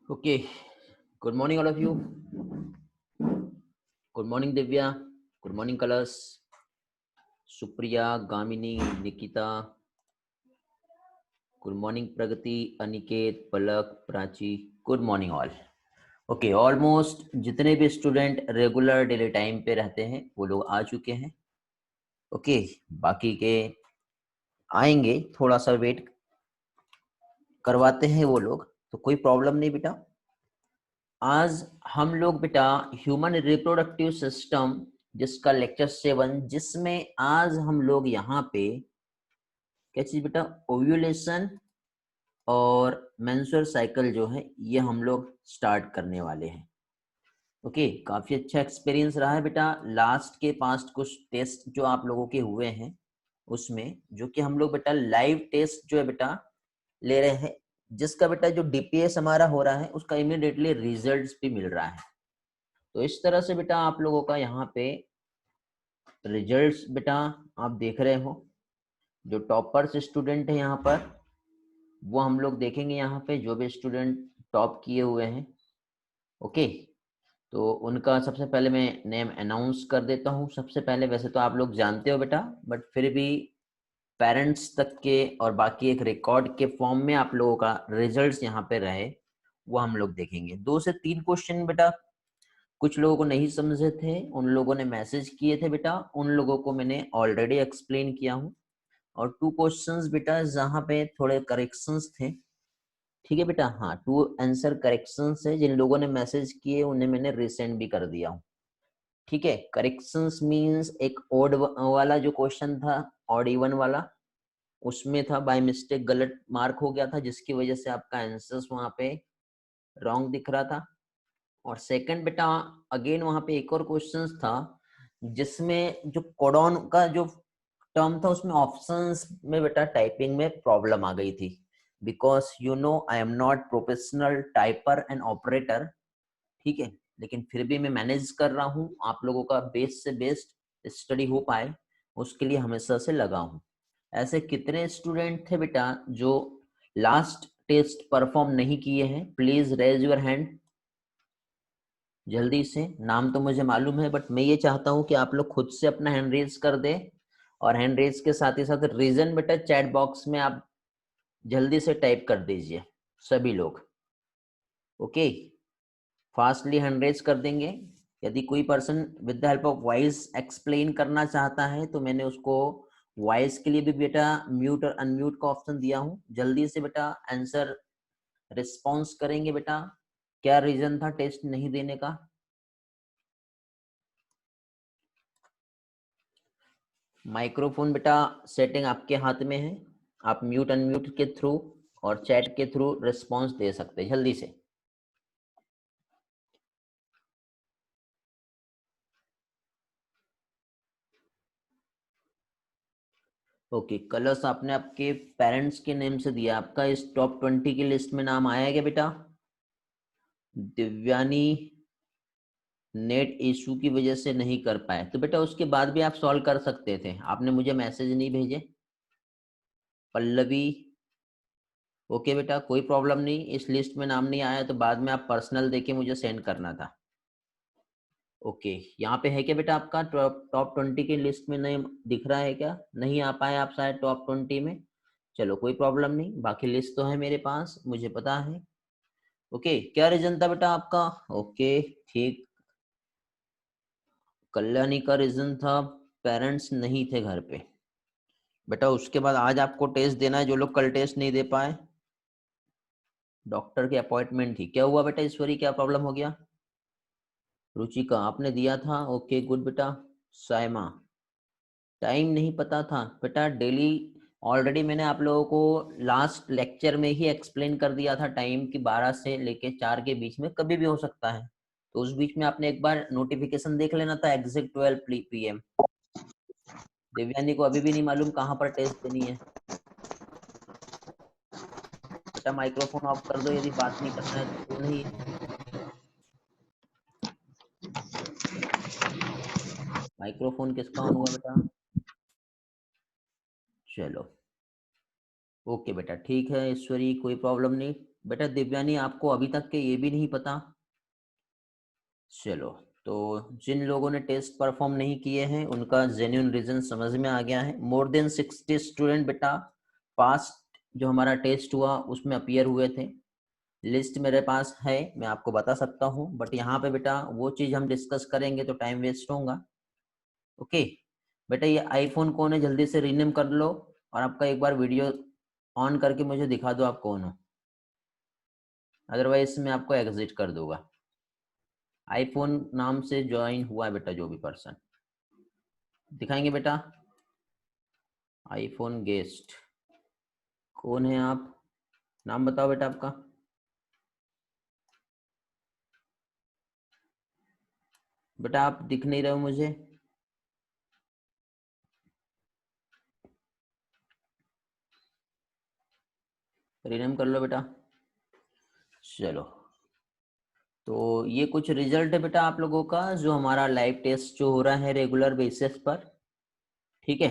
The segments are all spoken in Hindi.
Okay, good morning all of you. Good morning Divya, good morning Kalas, Supriya, Gamini, Nikita, good morning Pragati, Aniket, Palak, Prachi, good morning all. Okay, almost जितने भी स्टूडेंट रेगुलर डेली टाइम पे रहते हैं वो लोग आ चुके हैं. ओके, बाकी के आएंगे, थोड़ा सा वेट करवाते हैं वो लोग, तो कोई प्रॉब्लम नहीं बेटा. आज हम लोग बेटा ह्यूमन रिप्रोडक्टिव सिस्टम जिसका लेक्चर 7, जिसमें आज हम लोग यहाँ पे क्या चीज बेटा, ओव्यूलेशन और मेंस्ट्रुअल साइकिल जो है ये हम लोग स्टार्ट करने वाले हैं. ओके, काफी अच्छा एक्सपीरियंस रहा है बेटा. लास्ट के पास्ट कुछ टेस्ट जो आप लोगों के हुए हैं उसमें, जो कि हम लोग बेटा लाइव टेस्ट जो है बेटा ले रहे हैं, जिसका बेटा जो डीपीएस हमारा हो रहा है उसका इमीडिएटली रिजल्ट्स भी मिल रहा है. तो इस तरह से बेटा आप लोगों का यहाँ पे रिजल्ट्स बेटा आप देख रहे हो. जो टॉपर्स स्टूडेंट है यहाँ पर वो हम लोग देखेंगे यहाँ पे, जो भी स्टूडेंट टॉप किए हुए हैं. ओके, तो उनका सबसे पहले मैं नेम अनाउंस कर देता हूँ. सबसे पहले वैसे तो आप लोग जानते हो बेटा, बट फिर भी पेरेंट्स तक के और बाकी एक रिकॉर्ड के फॉर्म में आप लोगों का रिजल्ट्स यहाँ पे रहे, वो हम लोग देखेंगे. 2 से 3 क्वेश्चन बेटा कुछ लोगों को नहीं समझे थे, उन लोगों ने मैसेज किए थे बेटा, उन लोगों को मैंने ऑलरेडी एक्सप्लेन किया हूँ. और 2 क्वेश्चंस बेटा जहाँ पे थोड़े करेक्शंस थे, ठीक है बेटा. हाँ, 2 आंसर करेक्शंस है, जिन लोगों ने मैसेज किए उन्हें मैंने रिसेंड भी कर दिया हूँ. ठीक है, करेक्शंस मींस एक ओड वाला जो क्वेश्चन था, ऑड इवन वाला, उसमें था बाय मिस्टेक गलत मार्क हो गया था, जिसकी वजह से आपका आंसर्स वहां पे रॉन्ग दिख रहा था. और सेकंड बेटा अगेन वहां पे एक और क्वेश्चन था जिसमें जो कोडॉन का जो टर्म था उसमें ऑप्शंस में बेटा टाइपिंग में प्रॉब्लम आ गई थी. Because you know I am not professional typer and operator. ठीक है, लेकिन फिर भी मैं मैनेज कर रहा हूँ, आप लोगों का बेस्ट से बेस्ट स्टडी हो पाए उसके लिए हमेशा से लगा हूँ. ऐसे कितने स्टूडेंट थे बेटा जो लास्ट टेस्ट परफॉर्म नहीं किए हैं? प्लीज रेज योर हैंड जल्दी से. नाम तो मुझे मालूम है, बट मैं ये चाहता हूं कि आप लोग खुद से अपना हैंड रेज कर दे. और हैंड रेज के साथ ही साथ रीजन बेटा चैट बॉक्स में आप जल्दी से टाइप कर दीजिए सभी लोग. ओके, फास्टली हैंड रेज कर देंगे. यदि कोई person with the help of voice explain करना चाहता है तो मैंने उसको वॉइस के लिए भी बेटा म्यूट और अनम्यूट का ऑप्शन दिया हूं. जल्दी से बेटा आंसर रिस्पॉन्स करेंगे बेटा. क्या रीजन था टेस्ट नहीं देने का? माइक्रोफोन बेटा सेटिंग आपके हाथ में है, आप म्यूट अनम्यूट के थ्रू और चैट के थ्रू रिस्पांस दे सकते हैं जल्दी से. ओके, कलर्स आपने आपके पेरेंट्स के नेम से दिया, आपका इस टॉप 20 की लिस्ट में नाम आया क्या बेटा? दिव्यानी नेट इशू की वजह से नहीं कर पाए, तो बेटा उसके बाद भी आप सॉल्व कर सकते थे, आपने मुझे मैसेज नहीं भेजे. पल्लवी, ओके बेटा कोई प्रॉब्लम नहीं, इस लिस्ट में नाम नहीं आया तो बाद में आप पर्सनल देके मुझे सेंड करना था. ओके, यहाँ पे है क्या बेटा आपका टॉप 20 की लिस्ट में नहीं दिख रहा है क्या? नहीं आ पाए आप शायद टॉप 20 में. चलो कोई प्रॉब्लम नहीं, बाकी लिस्ट तो है मेरे पास, मुझे पता है. ओके, क्या रीजन था बेटा आपका? ओके ठीक, कल्याणी का रीजन था पेरेंट्स नहीं थे घर पे. बेटा उसके बाद आज आपको टेस्ट देना है, जो लोग कल टेस्ट नहीं दे पाए. डॉक्टर की अपॉइंटमेंट थी, क्या हुआ बेटा ईश्वरी, क्या प्रॉब्लम हो गया? रुचिका आपने दिया था, ओके गुड बेटा. सायमा टाइम नहीं पता था बेटा, डेली ऑलरेडी मैंने आप लोगों को लास्ट लेक्चर में ही एक्सप्लेन कर दिया था टाइम कि 12 से लेके 4 के बीच में कभी भी हो सकता है, तो उस बीच में आपने एक बार नोटिफिकेशन देख लेना था एग्जैक्ट 12 PM। दिव्यानी को अभी भी नहीं मालूम कहाँ पर टेस्ट देनी है। बेटा माइक्रोफोन ऑफ कर दो, यदि बात नहीं करना है तो क्यों नहीं है। माइक्रोफोन किसका ऑन हुआ बेटा? चलो ओके बेटा, ठीक है ईश्वरी, कोई प्रॉब्लम नहीं। बेटा दिव्यानी आपको अभी तक के ये भी नहीं पता? चलो, तो जिन लोगों ने टेस्ट परफॉर्म नहीं किए हैं उनका जेन्युइन रीजन समझ में आ गया है। मोर देन 60 स्टूडेंट बेटा पास्ट जो हमारा टेस्ट हुआ उसमें अपीयर हुए थे। लिस्ट मेरे पास है, मैं आपको बता सकता हूँ, बट यहाँ पे बेटा वो चीज़ हम डिस्कस करेंगे तो टाइम वेस्ट होगा। ओके बेटा, ये आईफोन कौन है जल्दी से रीनेम कर लो, और आपका एक बार वीडियो ऑन करके मुझे दिखा दो आप कौन हो, अदरवाइज मैं आपको एग्जिट कर दूंगा। आईफोन नाम से ज्वाइन हुआ है बेटा जो भी पर्सन, दिखाएंगे बेटा। आईफोन गेस्ट कौन है आप? नाम बताओ बेटा आपका। बेटा आप दिख नहीं रहे हो मुझे। रीनेम कर लो बेटा। चलो, तो ये कुछ रिजल्ट है बेटा आप लोगों का, जो हमारा लाइव टेस्ट जो हो रहा है रेगुलर बेसिस पर। ठीक है,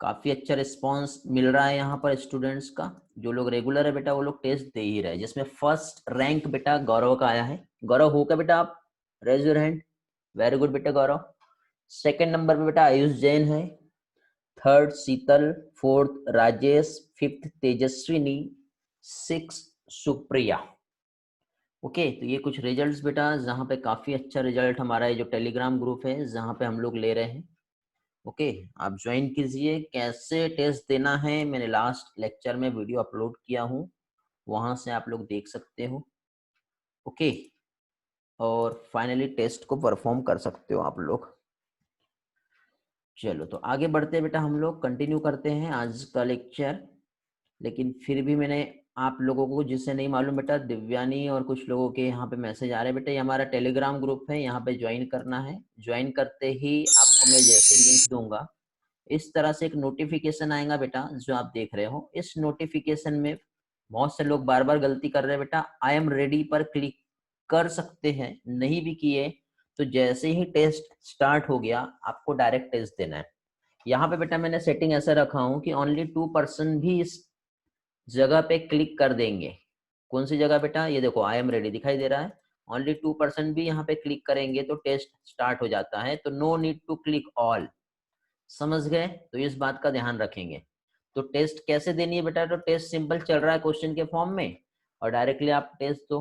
काफी अच्छा रिस्पांस मिल रहा है यहाँ पर स्टूडेंट्स का। जो लोग रेगुलर है बेटा वो लोग टेस्ट दे ही रहे हैं, जिसमें फर्स्ट रैंक बेटा गौरव का आया है। गौरव हो क्या बेटा आप? Raise your hand. Very good बेटा गौरव। सेकंड नंबर पे बेटा आयुष जैन है, third Sheetal, fourth Rajesh, fifth Tejaswini, six Supriya. Okay, तो ये कुछ रिजल्ट्स बेटा, जहाँ पे काफी अच्छा रिजल्ट हमारा ये जो टेलीग्राम ग्रुप है जहाँ पे हम लोग ले रहे हैं। ओके, आप ज्वाइन कीजिए। कैसे टेस्ट देना है मैंने लास्ट लेक्चर में वीडियो अपलोड किया हूँ, वहां से आप लोग देख सकते हो। ओके, और फाइनली टेस्ट को परफॉर्म कर सकते हो आप लोग। चलो, तो आगे बढ़ते हैं बेटा, हम लोग कंटिन्यू करते हैं आज का लेक्चर। लेकिन फिर भी मैंने आप लोगों को, जिससे नहीं मालूम बेटा, दिव्यानी और कुछ लोगों के यहाँ पे मैसेज आ रहे हैं बेटा, ये हमारा टेलीग्राम ग्रुप है, यहाँ पे ज्वाइन करना है। ज्वाइन करते ही आपको मैं जैसे लिंक दूंगा इस तरह से एक नोटिफिकेशन आएगा बेटा, जो आप देख रहे हो। इस नोटिफिकेशन में बहुत से लोग बार बार गलती कर रहे हैं बेटा, आई एम रेडी पर क्लिक कर सकते हैं, नहीं भी किए तो जैसे ही टेस्ट स्टार्ट हो गया आपको डायरेक्ट टेस्ट देना है। यहाँ पे बेटा मैंने सेटिंग ऐसा रखा हूँ कि ओनली 2% भी इस जगह पे क्लिक कर देंगे। कौन सी जगह बेटा? ये देखो आई एम रेडी दिखाई दे रहा है। ओनली 2% भी यहाँ पे क्लिक करेंगे तो टेस्ट स्टार्ट हो जाता है, तो no need to click all. समझ गए? तो इस बात का ध्यान रखेंगे। तो टेस्ट कैसे देनी है बेटा? तो टेस्ट सिंपल चल रहा है क्वेश्चन के फॉर्म में, और डायरेक्टली आप टेस्ट दो।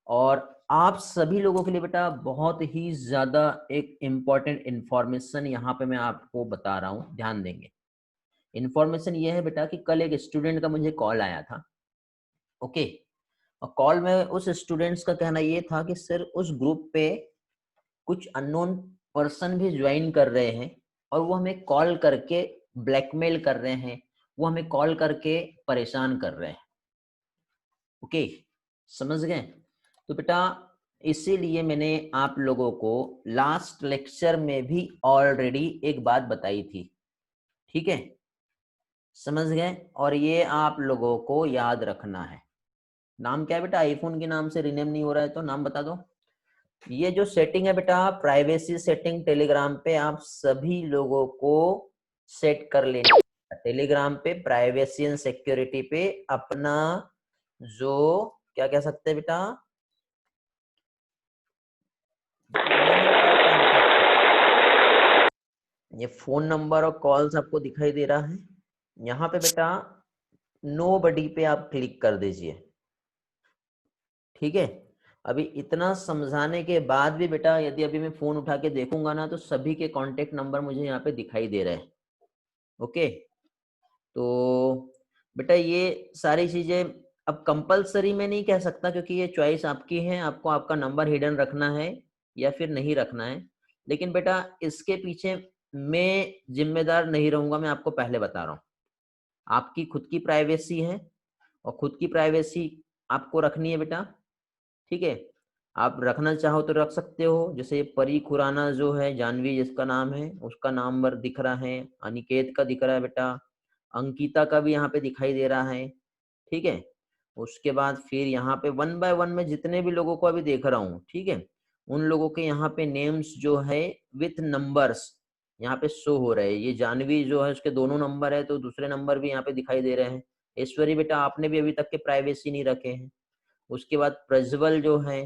और आप सभी लोगों के लिए बेटा बहुत ही ज्यादा एक इम्पॉर्टेंट इंफॉर्मेशन यहाँ पे मैं आपको बता रहा हूँ, ध्यान देंगे। इंफॉर्मेशन ये है बेटा कि कल एक स्टूडेंट का मुझे कॉल आया था। ओके, और कॉल में उस स्टूडेंट्स का कहना ये था कि सर उस ग्रुप पे कुछ अननोन पर्सन भी ज्वाइन कर रहे हैं, और वो हमें कॉल करके ब्लैकमेल कर रहे हैं, वो हमें कॉल करके परेशान कर रहे हैं। ओके, समझ गए? तो बेटा इसीलिए मैंने आप लोगों को लास्ट लेक्चर में भी ऑलरेडी एक बात बताई थी। ठीक है, समझ गए? और ये आप लोगों को याद रखना है। नाम क्या है बेटा? आईफोन के नाम से रिनेम नहीं हो रहा है तो नाम बता दो। ये जो सेटिंग है बेटा, प्राइवेसी सेटिंग टेलीग्राम पे आप सभी लोगों को सेट कर लेना। टेलीग्राम पे प्राइवेसी एंड सिक्योरिटी पे अपना जो क्या कह सकते हैं बेटा, ये फोन नंबर और कॉल्स आपको दिखाई दे रहा है यहाँ पे बेटा, नो बडी पे आप क्लिक कर दीजिए। ठीक है, अभी इतना समझाने के बाद भी बेटा यदि अभी मैं फोन उठा के देखूंगा ना तो सभी के कांटेक्ट नंबर मुझे यहाँ पे दिखाई दे रहे हैं। ओके, तो बेटा ये सारी चीजें अब कंपलसरी में नहीं कह सकता, क्योंकि ये चॉइस आपकी है, आपको आपका नंबर हिडन रखना है या फिर नहीं रखना है। लेकिन बेटा इसके पीछे मैं जिम्मेदार नहीं रहूंगा, मैं आपको पहले बता रहा हूँ। आपकी खुद की प्राइवेसी है और खुद की प्राइवेसी आपको रखनी है बेटा, ठीक है। आप रखना चाहो तो रख सकते हो, जैसे परी खुराना जो है, जानवी जिसका नाम है, उसका नंबर दिख रहा है, अनिकेत का दिख रहा है बेटा, अंकिता का भी यहाँ पे दिखाई दे रहा है, ठीक है। उसके बाद फिर यहाँ पे वन बाय वन में जितने भी लोगों को अभी देख रहा हूँ, ठीक है, उन लोगों के यहाँ पे नेम्स जो है विथ नंबर्स यहाँ पे शो हो रहे हैं। ये जानवी जो है उसके दोनों नंबर है, तो दूसरे नंबर भी यहाँ पे दिखाई दे रहे हैं। ऐश्वरी बेटा आपने भी अभी तक के प्राइवेसी नहीं रखे हैं। उसके बाद प्रज्वल जो है,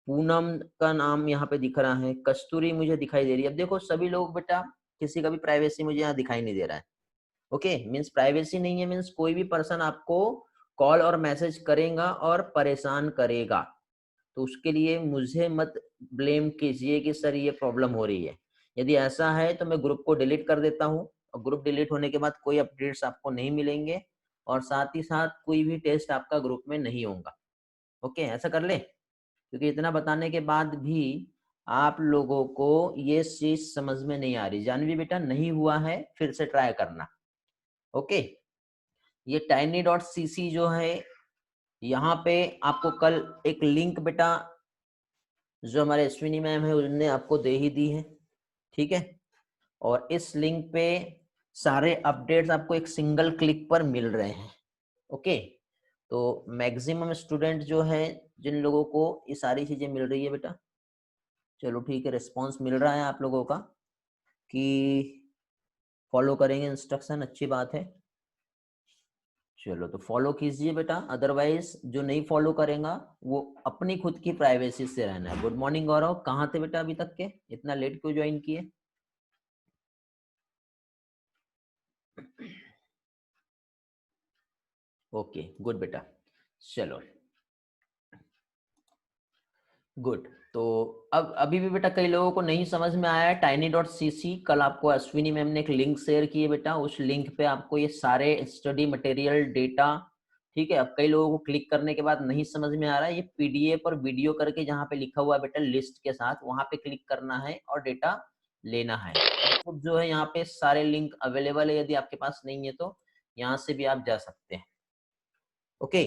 पूनम का नाम यहाँ पे दिख रहा है, कस्तूरी मुझे दिखाई दे रही है। अब देखो सभी लोग बेटा, किसी का भी प्राइवेसी मुझे यहाँ दिखाई नहीं दे रहा है। ओके, मीन्स प्राइवेसी नहीं है, मीन्स कोई भी पर्सन आपको कॉल और मैसेज करेगा और परेशान करेगा, तो उसके लिए मुझे मत ब्लेम कीजिए कि सर ये प्रॉब्लम हो रही है। यदि ऐसा है तो मैं ग्रुप को डिलीट कर देता हूँ, और ग्रुप डिलीट होने के बाद कोई अपडेट्स आपको नहीं मिलेंगे, और साथ ही साथ कोई भी टेस्ट आपका ग्रुप में नहीं होगा। ओके, ऐसा कर ले, क्योंकि इतना बताने के बाद भी आप लोगों को ये चीज समझ में नहीं आ रही। जानवी बेटा नहीं हुआ है, फिर से ट्राई करना। ओके, ये tiny.cc जो है, यहाँ पे आपको कल एक लिंक बेटा जो हमारे अश्विनी मैम है उन्होंने आपको दे ही दी है, ठीक है। और इस लिंक पे सारे अपडेट्स आपको एक सिंगल क्लिक पर मिल रहे हैं। ओके, तो मैक्सिमम स्टूडेंट जो है, जिन लोगों को ये सारी चीजें मिल रही है बेटा, चलो ठीक है, रिस्पॉन्स मिल रहा है आप लोगों का कि फॉलो करेंगे इंस्ट्रक्शन, अच्छी बात है। चलो तो फॉलो कीजिए बेटा, अदरवाइज जो नहीं फॉलो करेगा वो अपनी खुद की प्राइवेसी से रहना है। गुड मॉर्निंग गौरव, कहाँ थे बेटा अभी तक के, इतना लेट क्यों ज्वाइन किए? ओके गुड बेटा, चलो गुड। तो अब अभी भी बेटा कई लोगों को नहीं समझ में आया है tiny.cc। कल आपको अश्विनी मैम ने एक लिंक शेयर की है बेटा, उस लिंक पे आपको ये सारे स्टडी मटेरियल डेटा, ठीक है। अब कई लोगों को क्लिक करने के बाद नहीं समझ में आ रहा है, ये पीडीएफ और वीडियो करके जहाँ पे लिखा हुआ है बेटा लिस्ट के साथ, वहां पे क्लिक करना है और डेटा लेना है। तो जो है यहाँ पे सारे लिंक अवेलेबल है, यदि आपके पास नहीं है तो यहाँ से भी आप जा सकते हैं। ओके,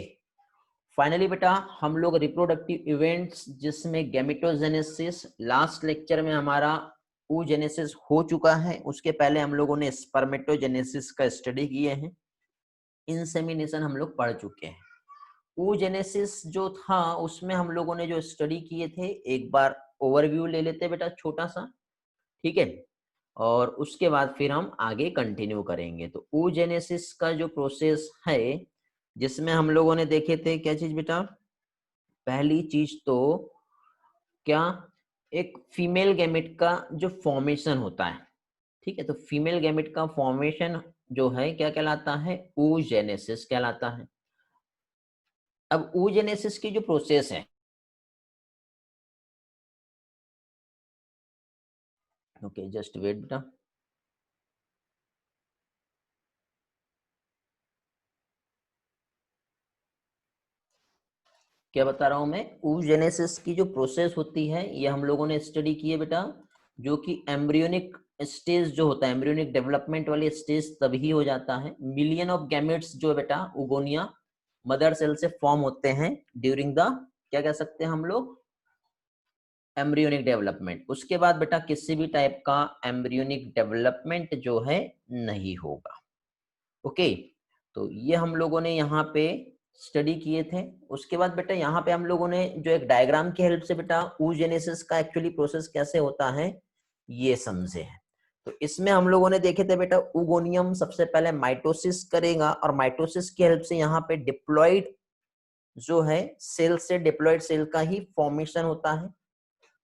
फाइनली बेटा हम लोग रिप्रोडक्टिव इवेंट्स जिसमें गैमेटोजेनेसिस, लास्ट लेक्चर में हमारा oogenesis हो चुका है, उसके पहले हम लोगों ने स्पर्मेटोजेनेसिस का स्टडी किए हैं, इंसेमिनेशन हम लोग पढ़ चुके हैं। oogenesis जो था उसमें हम लोगों ने जो स्टडी किए थे, एक बार ओवरव्यू ले लेते बेटा छोटा सा, ठीक है, और उसके बाद फिर हम आगे कंटिन्यू करेंगे। तो oogenesis का जो प्रोसेस है, जिसमें हम लोगों ने देखे थे क्या चीज बेटा, पहली चीज तो क्या, एक फीमेल गैमेट का जो फॉर्मेशन होता है, ठीक है। तो फीमेल गैमेट का फॉर्मेशन जो है क्या कहलाता है, oogenesis कहलाता है। अब oogenesis की जो प्रोसेस है, ओके जस्ट वेट बेटा, क्या बता रहा हूं मैं, oogenesis की जो प्रोसेस होती है ये हम लोगों ने स्टडी की है बेटा, जो कि एम्ब्रियोनिक स्टेज जो होता है, एम्ब्रियोनिक डेवलपमेंट वाली स्टेज तभी हो जाता है। मिलियन ऑफ गैमेट्स जो है बेटा उगोनिया मदर सेल से फॉर्म होते हैं ड्यूरिंग द, क्या कह सकते हैं हम लोग, एम्ब्रियोनिक डेवलपमेंट। उसके बाद बेटा किसी भी टाइप का एम्ब्रियोनिक डेवलपमेंट जो है नहीं होगा। ओके, तो ये हम लोगों ने यहाँ पे स्टडी किए थे। उसके बाद बेटा यहाँ पे हम लोगों ने जो एक डायग्राम की हेल्प से बेटा oogenesis का एक्चुअली प्रोसेस कैसे होता है ये समझे हैं। तो इसमें हम लोगों ने देखे थे बेटा, उगोनियम सबसे पहले माइटोसिस करेगा, और माइटोसिस की हेल्प से यहाँ पे डिप्लॉइड जो है सेल से डिप्लॉइड सेल का ही फॉर्मेशन होता है।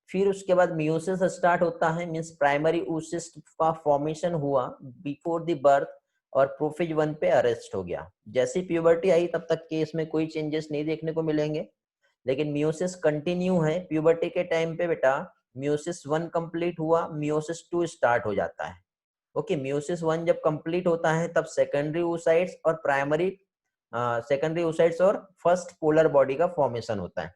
फिर उसके बाद मियोसिस स्टार्ट होता है, मींस प्राइमरी oocyst का फॉर्मेशन हुआ बिफोर द बर्थ, और प्रोफेज 1 पे अरेस्ट हो गया। जैसे प्यूबर्टी आई तब तक के इसमें कोई चेंजेस नहीं देखने को मिलेंगे, लेकिन मियोसिस कंटिन्यू है। प्यूबर्टी के टाइम पे बेटा मियोसिस 1 कंप्लीट हुआ, मियोसिस 2 स्टार्ट हो जाता है। ओके, मियोसिस 1 जब कंप्लीट होता है तब सेकेंडरी oocytes और प्राइमरी सेकेंडरी oocytes और फर्स्ट पोलर बॉडी का फॉर्मेशन होता है।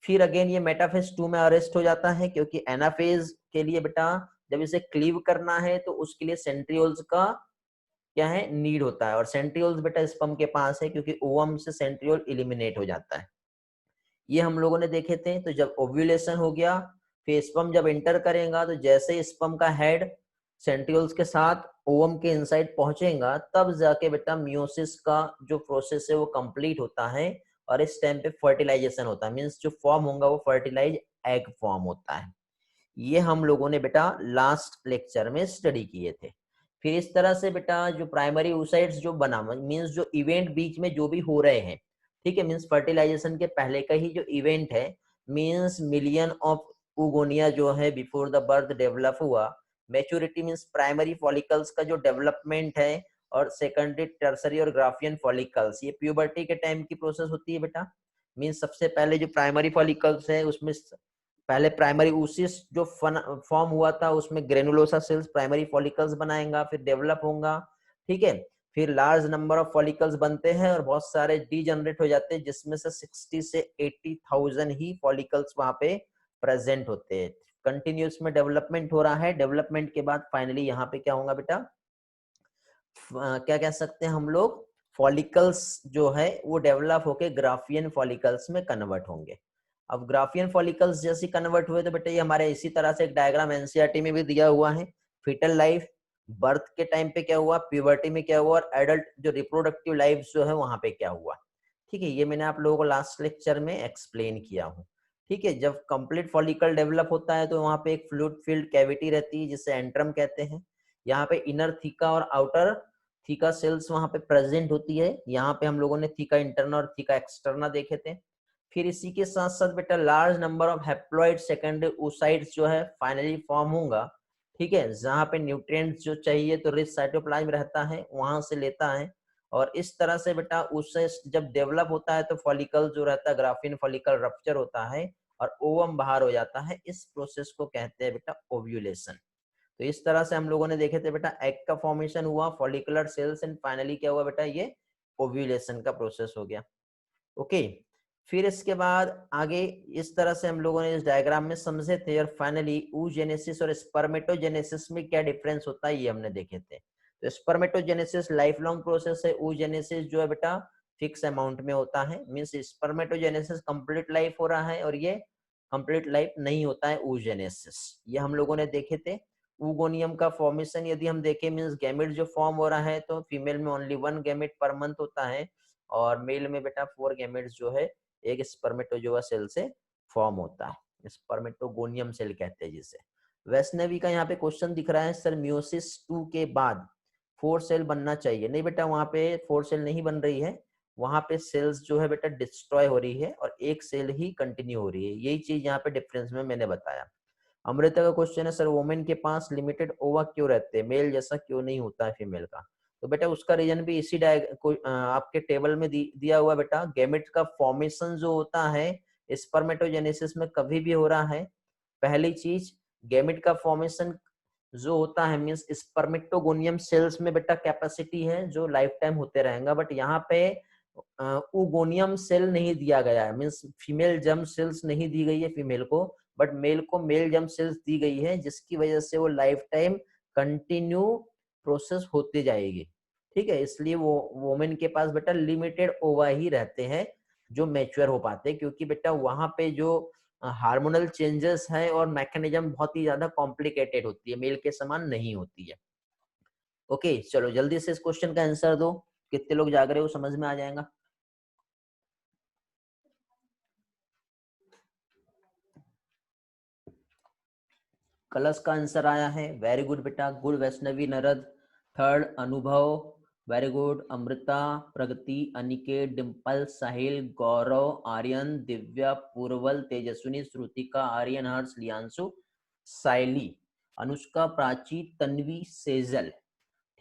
फिर अगेन ये मेटाफेज 2 में अरेस्ट हो जाता है, क्योंकि एनाफेज के लिए बेटा जब इसे क्लीव करना है तो उसके लिए सेंट्रियोल्स का क्या है, नीड होता है। और सेंट्रियोल्स बेटा स्पर्म के पास है क्योंकि ओवम से सेंट्रियोल एलिमिनेट हो जाता है। ये हम लोगों ने देखे थे। तो जब ओव्यूलेशन हो गया, फिर स्पर्म जब एंटर करेगा, तो जैसे ही स्पर्म का हेड सेंट्रियोल्स के साथ ओवम के इनसाइड पहुंचेगा, तब जाके बेटा मियोसिस का जो प्रोसेस है वो कंप्लीट होता है। और इस टाइम पे फर्टिलाइजेशन होता है, मींस जो फॉर्म होगा वो फर्टिलाइज एग फॉर्म होता है। ये हम लोगों ने बेटा लास्ट लेक्चर में स्टडी किए थे। फिर इस तरह से बेटा जो प्राइमरी oocytes जो बना, मींस जो इवेंट बीच में जो भी हो रहे हैं, ठीक है, मींस फर्टिलाइजेशन के पहले का ही जो इवेंट है, मींस मिलियन ऑफ उगोनिया जो है बिफोर द बर्थ डेवलप हुआ। मैच्योरिटी मींस प्राइमरी फॉलिकल्स का जो डेवलपमेंट है, और सेकेंडरी, टर्सरी और ग्राफियन फॉलिकल्स, ये प्यूबर्टी के टाइम की प्रोसेस होती है बेटा। मींस सबसे पहले जो प्राइमरी फॉलिकल्स है उसमें पहले प्राइमरी oocyst जो फॉर्म हुआ था उसमें ग्रेनुलोसा सेल्स प्राइमरी फॉलिकल्स बनाएगा, फिर डेवलप होगा, ठीक है। फिर लार्ज नंबर ऑफ फॉलिकल्स बनते हैं और बहुत सारे डीजनरेट हो जाते हैं, जिसमें से 60 से 80,000 ही फॉलिकल्स वहां पे प्रेजेंट होते हैं। कंटिन्यूस में डेवलपमेंट हो रहा है। डेवलपमेंट के बाद फाइनली यहाँ पे क्या होगा बेटा, क्या कह सकते हैं हम लोग, फॉलिकल्स जो है वो डेवलप होके ग्राफियन फॉलिकल्स में कन्वर्ट होंगे। अब ग्राफियन फॉलिकल्स जैसे कन्वर्ट हुए तो बेटा ये हमारे इसी तरह से एक डायग्राम एनसीईआरटी में भी दिया हुआ है। फीटल लाइफ, बर्थ के टाइम पे क्या हुआ, प्यूबर्टी में क्या हुआ, और एडल्ट जो रिप्रोडक्टिव लाइफ जो है वहां पे क्या हुआ, ठीक है। ये मैंने आप लोगों को लास्ट लेक्चर में एक्सप्लेन किया हूँ, ठीक है। जब कंप्लीट फॉलिकल डेवलप होता है तो वहां पे एक फ्लूइड फील्ड कैविटी रहती है जिसे एंट्रम कहते हैं। यहाँ पे इनर थीका और आउटर थीका सेल्स वहां पे प्रेजेंट होती है। यहाँ पे हम लोगों ने थीका इंटरना और थीका एक्सटर्ना देखे थे। फिर इसी के साथ साथ बेटा large number of haploid secondary oocytes जो है फाइनली फॉर्म होगा, ठीक है, जहाँ पे न्यूट्रिएंट्स जो चाहिए तो रिच साइटोप्लाज्म रहता है वहां से लेता है। और इस तरह से बेटा उससे जब डेवलप होता है तो फॉलिकल जो रहता है ग्राफिन फॉलिकल रप्चर होता है और ओवम बाहर हो जाता है। इस प्रोसेस को कहते हैं बेटा ओव्यूलेशन। तो इस तरह से हम लोगों ने देखे थे बेटा एग का फॉर्मेशन हुआ, फॉलिकुलर सेल्स, एंड फाइनली क्या हुआ बेटा, ये ओव्यूलेशन का प्रोसेस हो गया। ओके, फिर इसके बाद आगे इस तरह से हम लोगों ने इस डायग्राम में समझे थे। और फाइनली oogenesis और स्पर्मेटोजेनेसिस में क्या डिफरेंस होता है ये हमने देखे थे। तो स्पर्मेटोजेनेसिस लाइफ लॉन्ग प्रोसेस है, oogenesis जो है बेटा फिक्स अमाउंट में होता है। मींस स्पर्मेटोजेनेसिस कंप्लीट लाइफ हो रहा है और ये कंप्लीट लाइफ नहीं होता है oogenesis। ये हम लोगों ने देखे थे। ऊगोनियम का फॉर्मेशन यदि हम देखें, मींस गैमेट जो फॉर्म हो रहा है, तो फीमेल में ओनली 1 गैमेट पर मंथ होता है और मेल में बेटा 4 गैमेट्स जो है एक स्पर्मेटोजोआ सेल से फॉर्म होता है। स्पर्मेटोगोनियम सेल कहते हैं जिसे। वैष्णवी का यहाँ पे क्वेश्चन दिख रहा है, सर मियोसिस 2 के बाद 4 सेल बनना चाहिए। नहीं बेटा, वहां पे 4 सेल नहीं बन रही है, वहां पे सेल्स जो है बेटा डिस्ट्रॉय हो रही है और एक सेल ही कंटिन्यू हो रही है। यही चीज यहाँ पे डिफरेंस में मैंने बताया। अमृता का क्वेश्चन है, सर वोमेन के पास लिमिटेड ओवा क्यों रहते हैं, मेल जैसा क्यों नहीं होता है फीमेल का। तो बेटा उसका रीजन भी इसी आपके टेबल में दिया हुआ बेटा। गैमेट का फॉर्मेशन जो होता है स्पर्मेटोजेनेसिस में कभी भी हो रहा है। पहली चीज, गैमेट का फॉर्मेशन जो होता है मींस स्पर्मेटोगोनियम सेल्स में बेटा कैपेसिटी है जो लाइफ टाइम होते रहेगा। बट यहाँ पे उगोनियम सेल नहीं दिया गया है, मींस फीमेल जर्म सेल्स नहीं दी गई है फीमेल को, बट मेल को मेल जर्म सेल्स दी गई है, जिसकी वजह से वो लाइफ टाइम कंटिन्यू प्रोसेस होती जाएगी, ठीक है। इसलिए वो वोमेन के पास बेटा लिमिटेड ओवा ही रहते हैं जो मैच्योर हो पाते हैं, क्योंकि बेटा वहां पे जो हार्मोनल चेंजेस है और मैकेनिज्म बहुत ही ज्यादा कॉम्प्लिकेटेड होती है, मेल के समान नहीं होती है। ओके, चलो जल्दी से इस क्वेश्चन का आंसर दो। कितने लोग जाग रहे हो, समझ में आ जाएगा। कलश का आंसर आया है, वेरी गुड बेटा, गुड वैष्णवी नरद। थर्ड अनुभव, वेरी गुड। अमृता, प्रगति, अनिकेत, डिम्पल, साहिल, गौरव, आर्यन, दिव्या, पूर्वल, तेजस्विनी, श्रुतिका, आर्यन, हर्ष, लियांशु, साइली, अनुष्का, प्राची, तन्वी, सेजल,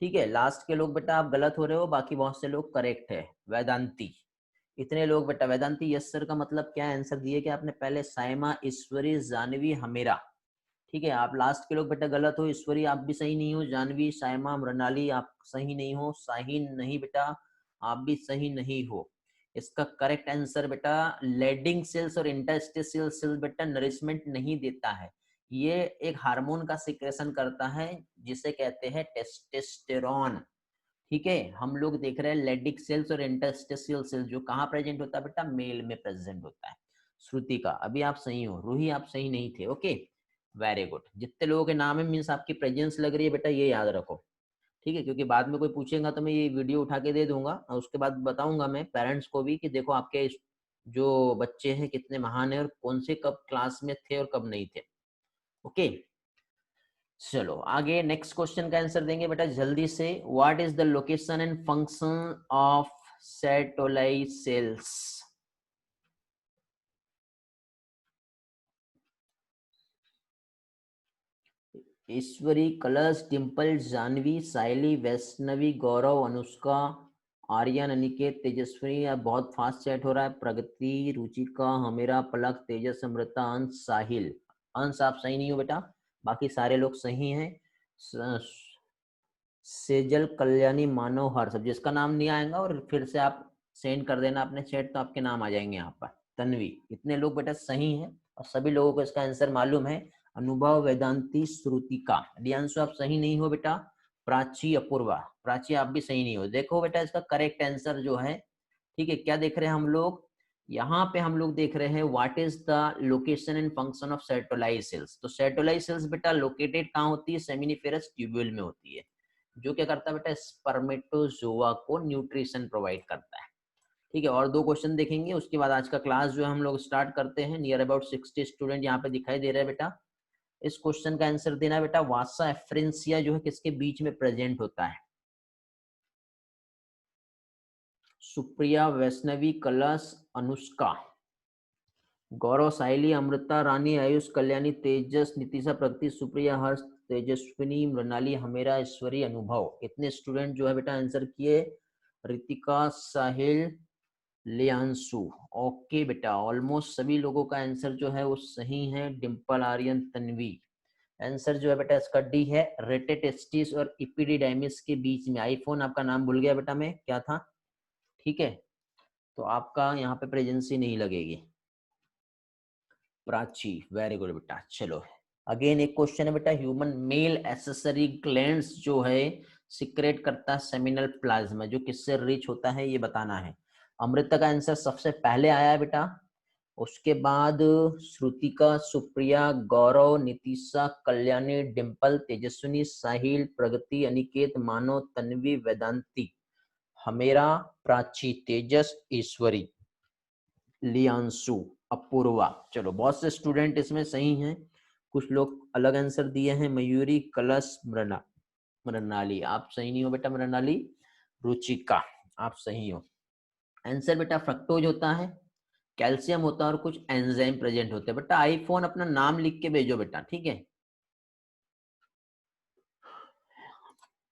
ठीक है। लास्ट के लोग बेटा आप गलत हो रहे हो, बाकी बहुत से लोग करेक्ट है। वेदांती, इतने लोग बेटा। वेदांती यस सर का मतलब क्या है, आंसर दिए क्या आपने पहले, साइमा, ईश्वरी, जानवी, हमेरा, ठीक है। आप लास्ट के लोग बेटा गलत हो। ईश्वरी आप भी सही नहीं हो, जानवी, साइमा, मृणाली आप सही नहीं हो, साहिन नहीं बेटा, आप भी सही नहीं हो। इसका करेक्ट आंसर बेटा, लेडिंग सेल्स और इंटरस्टिशियल सेल्स बेटा नरिशमेंट नहीं देता है। ये एक हार्मोन का सिक्रेशन करता है जिसे कहते हैं टेस्टोस्टेरोन। ठीक है, हम लोग देख रहे हैं लेडिक सेल्स और इंटरस्टिशियल सेल्स, जो कहाँ प्रेजेंट होता है बेटा, मेल में प्रेजेंट होता है। श्रुति का अभी आप सही हो, रूही आप सही नहीं थे। Okay, very good. जितने लोगों के नाम है मीन्स आपकी प्रेजेंस लग रही है बेटा, ये याद रखो। ठीक है, क्योंकि बाद में कोई पूछेगा तो मैं ये वीडियो उठा के दे दूंगा और उसके बाद बताऊंगा मैं पेरेंट्स को भी कि देखो आपके जो बच्चे हैं कितने महान है और कौन से कब क्लास में थे और कब नहीं थे। ओके, चलो आगे नेक्स्ट क्वेश्चन का आंसर देंगे बेटा जल्दी से। What is the location and function of Sertoli cells? Ishwari, Kalash, Dimple, Janvi, साइली, वैष्णवी, गौरव, अनुष्का, आर्यन, अनिकेत, तेजस्विनी। अब बहुत फास्ट चैट हो रहा है। प्रगति, रुचिका, हमेरा, पलक, तेजस, अमृता, अंश, साहिल। अंश आप सही नहीं हो बेटा, बाकी सारे लोग सही हैं। सेजल, कल्याणी, मानव, हर्ष। जिसका नाम नहीं आएगा और फिर से आप सेंड कर देना अपने चैट, तो आपके नाम आ जाएंगे यहाँ पर। तन्वी, इतने लोग बेटा सही हैं और सभी लोगों को इसका आंसर मालूम है। अनुभव, वेदांती, श्रुतिका। रियांशु आप सही नहीं हो बेटा। प्राची, अपूर्वा। प्राची आप भी सही नहीं हो। देखो बेटा इसका करेक्ट आंसर जो है, ठीक है, क्या देख रहे हैं हम लोग यहाँ पे? हम लोग देख रहे हैं what is the location and function of Sertoli cells. तो सेटोलाई सेल्स बेटा लोकेटेड कहाँ होती है? सेमिनिफेरस ट्यूब्यूल में होती है, जो क्या करता है बेटा, स्पर्मेटोजोआ को न्यूट्रिशन प्रोवाइड करता है। ठीक है, और दो क्वेश्चन देखेंगे उसके बाद आज का क्लास जो है हम लोग स्टार्ट करते हैं। नियर अबाउट 60 स्टूडेंट यहाँ पे दिखाई दे रहे हैं बेटा। इस क्वेश्चन का आंसर देना बेटा। वासा एफ्रेंसिया जो है किसके बीच में प्रेजेंट होता है? सुप्रिया, वैष्णवी, कलश, अनुष्का, गौरव, साइली, अमृता, रानी, आयुष, कल्याणी, तेजस, नितिशा, प्रगति, सुप्रिया, हर्ष, तेजस्विनी, मृणाली, हमेरा, ईश्वरी, अनुभव। कितने स्टूडेंट जो है बेटा आंसर किए? रितिका, साहिल, लियांशु। ओके बेटा, ऑलमोस्ट सभी लोगों का आंसर जो है वो सही है। डिम्पल, आर्यन, तन्वी। आंसर जो है बेटा इसका डी है। रेटेटेस्टिस और इपिडिडाइमिस के बीच में। आईफोन आपका नाम भूल गया बेटा मैं, क्या था? ठीक है, तो आपका यहाँ पे प्रेजेंसी नहीं लगेगी। प्राची, वेरी गुड बेटा। चलो अगेन एक क्वेश्चन है बेटा। ह्यूमन मेल एसेसरी ग्लैंड्स जो है सिक्रेट करता है सेमिनल प्लाज्मा, जो किससे रिच होता है ये बताना है। अमृता का आंसर सबसे पहले आया है बेटा, उसके बाद श्रुतिका, सुप्रिया, गौरव, नितिशा, कल्याणी, डिम्पल, तेजस्विनी, साहिल, प्रगति, अनिकेत, मानव, तन्वी, वेदांती, हमेरा, प्राची, तेजस, ईश्वरी, लियांशु, अपूर्वा। चलो बहुत से स्टूडेंट इसमें सही हैं, कुछ लोग अलग आंसर दिए हैं। मयूरी, कलश, मृणाली आप सही नहीं हो बेटा। मृणाली, रुचिका आप सही हो। आंसर बेटा फ्रक्टोज होता है, कैल्शियम होता है और कुछ एंजाइम प्रेजेंट होते हैं। बेटा आईफोन अपना नाम लिख के भेजो बेटा, ठीक है।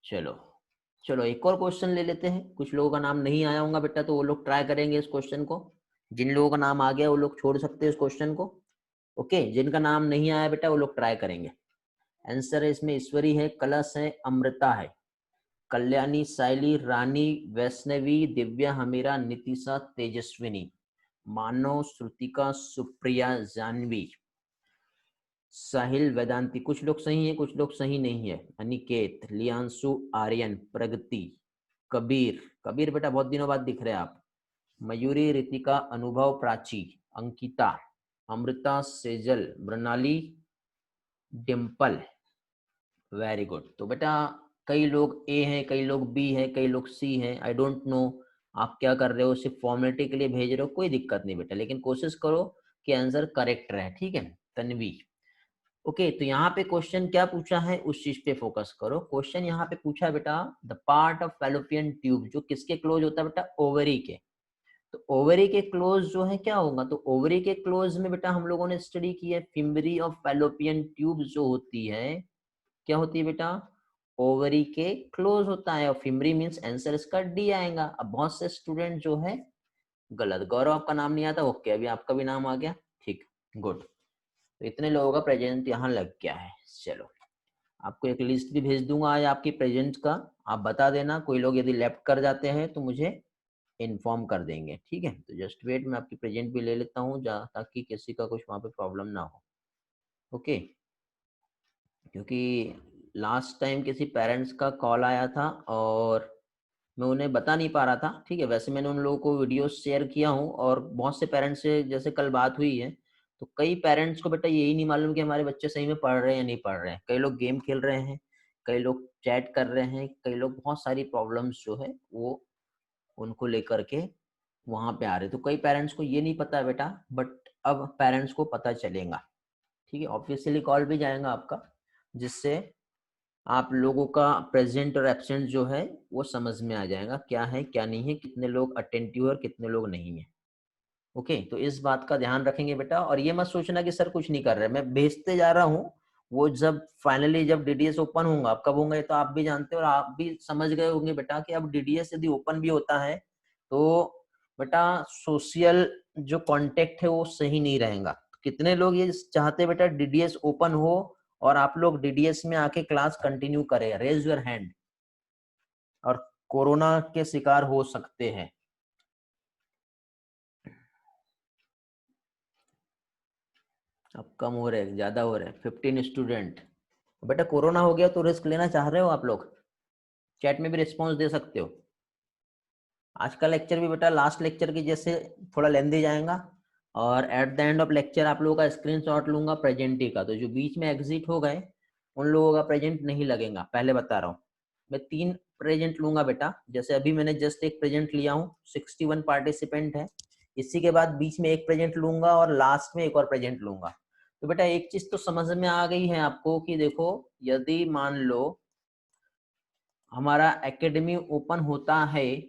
चलो चलो एक और क्वेश्चन ले लेते हैं। कुछ लोगों का नाम नहीं आया होगा बेटा, तो वो लोग ट्राई करेंगे इस क्वेश्चन को। जिन लोगों का नाम आ गया वो लोग छोड़ सकते हैं इस क्वेश्चन को। ओके, जिनका नाम नहीं आया बेटा वो लोग ट्राई करेंगे। आंसर है इसमें ईश्वरी है, कलश है, अमृता है, कल्याणी, साइली, रानी, वैष्णवी, दिव्या, हमीरा, नितिशा, तेजस्विनी, मानव, श्रुतिका, सुप्रिया, जानवी, साहिल, वेदांती। कुछ लोग सही हैं कुछ लोग सही नहीं है। अनिकेत, लियांशु, आर्यन, प्रगति, कबीर। कबीर बेटा बहुत दिनों बाद दिख रहे हैं आप। मयूरी, रितिका, अनुभव, प्राची, अंकिता, अमृता, सेजल, मृणाली, डिम्पल। Very good. तो बेटा कई लोग ए हैं, कई लोग बी हैं, कई लोग सी हैं। आई डोंट नो आप क्या कर रहे हो, सिर्फ फॉर्मेलिटी के लिए भेज रहे हो, कोई दिक्कत नहीं बेटा, लेकिन कोशिश करो कि आंसर करेक्ट रहे, ठीक है। तन्वी, ओके तो यहाँ पे क्वेश्चन क्या पूछा है उस चीज पे फोकस करो। क्वेश्चन यहाँ पे पूछा है बेटा, the part of fallopian tube जो किसके क्लोज होता है बेटा? ओवरी के। तो ओवरी के क्लोज जो है क्या होगा? तो ओवरी के क्लोज में बेटा हम लोगों ने स्टडी की है, फिमरी ऑफ फैलोपियन ट्यूब जो होती है, क्या होती है बेटा? ओवरी के क्लोज होता है। और फिमरी मीन्स आंसर इसका डी आएगा। अब बहुत से स्टूडेंट जो है गलत। गौरव आपका नाम नहीं आता, ओके अभी आपका भी नाम आ गया, ठीक, गुड। तो इतने लोगों का प्रेजेंट यहाँ लग गया है। चलो आपको एक लिस्ट भी भेज दूंगा आज आपकी प्रेजेंट का, आप बता देना। कोई लोग यदि लेफ्ट कर जाते हैं तो मुझे इन्फॉर्म कर देंगे, ठीक है। तो जस्ट वेट, मैं आपकी प्रेजेंट भी ले लेता हूँ ताकि किसी का कुछ वहाँ पे प्रॉब्लम ना हो। ओके, क्योंकि लास्ट टाइम किसी पेरेंट्स का कॉल आया था और मैं उन्हें बता नहीं पा रहा था, ठीक है। वैसे मैंने उन लोगों को वीडियो शेयर किया हूँ, और बहुत से पेरेंट्स से जैसे कल बात हुई है, तो कई पेरेंट्स को बेटा यही नहीं मालूम कि हमारे बच्चे सही में पढ़ रहे हैं या नहीं पढ़ रहे हैं। कई लोग गेम खेल रहे हैं, कई लोग चैट कर रहे हैं, कई लोग बहुत सारी प्रॉब्लम्स जो है वो उनको लेकर के वहाँ पे आ रहे। तो कई पेरेंट्स को ये नहीं पता है बेटा, बट अब पेरेंट्स को पता चलेगा, ठीक है। ऑफिशियली कॉल भी जाएगा आपका, जिससे आप लोगों का प्रेजेंट और एब्सेंट जो है वो समझ में आ जाएगा, क्या है क्या नहीं है, कितने लोग अटेंटिव और कितने लोग नहीं है। ओके, तो इस बात का ध्यान रखेंगे बेटा। और ये मत सोचना कि सर कुछ नहीं कर रहे, मैं भेजते जा रहा हूँ। वो जब फाइनली जब डीडीएस ओपन होगा, अब कब होंगे तो आप भी जानते हो, और आप भी समझ गए होंगे बेटा कि अब डीडीएस यदि ओपन भी होता है तो बेटा सोशल जो कांटेक्ट है वो सही नहीं रहेगा। कितने लोग ये चाहते हैं बेटा डीडीएस ओपन हो और आप लोग डीडीएस में आके क्लास कंटिन्यू करें? Raise your hand. और कोरोना के शिकार हो सकते हैं। अब कम हो रहे हैं, ज्यादा हो रहे हैं, 15 स्टूडेंट। बेटा कोरोना हो गया तो रिस्क लेना चाह रहे हो आप लोग? चैट में भी रिस्पॉन्स दे सकते हो। आज का लेक्चर भी बेटा लास्ट लेक्चर की जैसे थोड़ा लेंदी जाएगा, और at the end of lecture आप लोगों का स्क्रीनशॉट लूंगा प्रेजेंटी का। तो जो बीच में एग्जिट हो गए उन लोगों का प्रेजेंट नहीं लगेगा, पहले बता रहा हूँ। मैं 3 प्रेजेंट लूंगा बेटा, जैसे अभी मैंने जस्ट एक प्रेजेंट लिया हूँ, 61 पार्टिसिपेंट है। इसी के बाद बीच में एक प्रेजेंट लूंगा और लास्ट में एक और प्रेजेंट लूंगा। तो बेटा एक चीज तो समझ में आ गई है आपको कि देखो, यदि मान लो हमारा एकेडमी ओपन होता है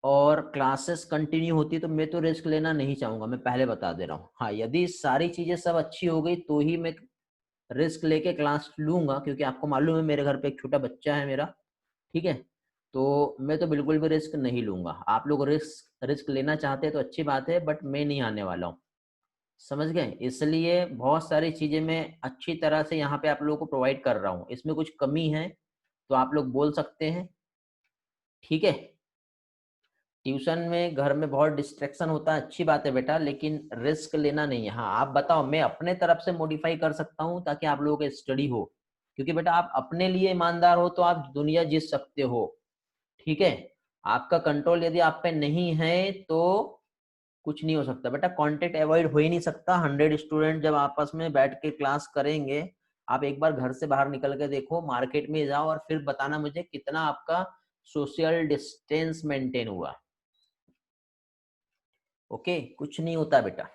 और क्लासेस कंटिन्यू होती, तो मैं तो रिस्क लेना नहीं चाहूंगा, मैं पहले बता दे रहा हूँ। हाँ, यदि सारी चीजें सब अच्छी हो गई तो ही मैं रिस्क लेके क्लास लूंगा, क्योंकि आपको मालूम है मेरे घर पे एक छोटा बच्चा है मेरा, ठीक है। तो मैं तो बिल्कुल भी रिस्क नहीं लूंगा। आप लोग रिस्क रिस्क लेना चाहते हैं तो अच्छी बात है, बट मैं नहीं आने वाला हूँ, समझ गए। इसलिए बहुत सारी चीजें मैं अच्छी तरह से यहाँ पे आप लोगों को प्रोवाइड कर रहा हूँ। इसमें कुछ कमी है तो आप लोग बोल सकते हैं, ठीक है। ट्यूशन में घर में बहुत डिस्ट्रैक्शन होता है, अच्छी बात है बेटा, लेकिन रिस्क लेना नहीं है। हाँ आप बताओ, मैं अपने तरफ से मॉडिफाई कर सकता हूँ ताकि आप लोगों की स्टडी हो, क्योंकि बेटा आप अपने लिए ईमानदार हो तो आप दुनिया जीत सकते हो, ठीक है। आपका कंट्रोल यदि आप पे नहीं है तो कुछ नहीं हो सकता बेटा। कांटेक्ट अवॉइड हो ही नहीं सकता। 100 स्टूडेंट जब आपस में बैठ के क्लास करेंगे, आप एक बार घर से बाहर निकल के देखो, मार्केट में जाओ और फिर बताना मुझे कितना आपका सोशल डिस्टेंस मेंटेन हुआ। ओके, कुछ नहीं होता बेटा।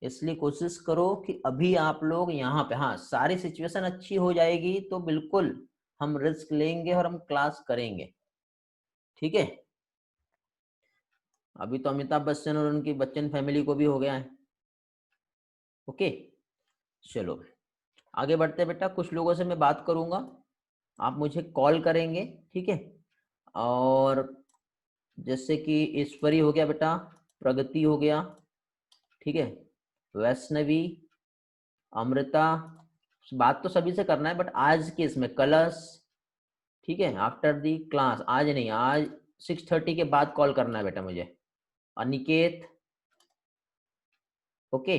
इसलिए कोशिश करो कि अभी आप लोग यहाँ पे, हाँ सारी सिचुएशन अच्छी हो जाएगी तो बिल्कुल हम रिस्क लेंगे और हम क्लास करेंगे, ठीक है। अभी तो अमिताभ बच्चन और उनकी बच्चन फैमिली को भी हो गया है। ओके, चलो आगे बढ़ते बेटा। कुछ लोगों से मैं बात करूंगा, आप मुझे कॉल करेंगे, ठीक है। और जैसे कि ईश्वरी हो गया बेटा, प्रगति हो गया, ठीक है, वैष्णवी, अमृता, बात तो सभी से करना है, बट आज के इसमें कलश, ठीक है। आफ्टर दी क्लास, आज नहीं, आज 6:30 के बाद कॉल करना है बेटा मुझे। अनिकेत, ओके,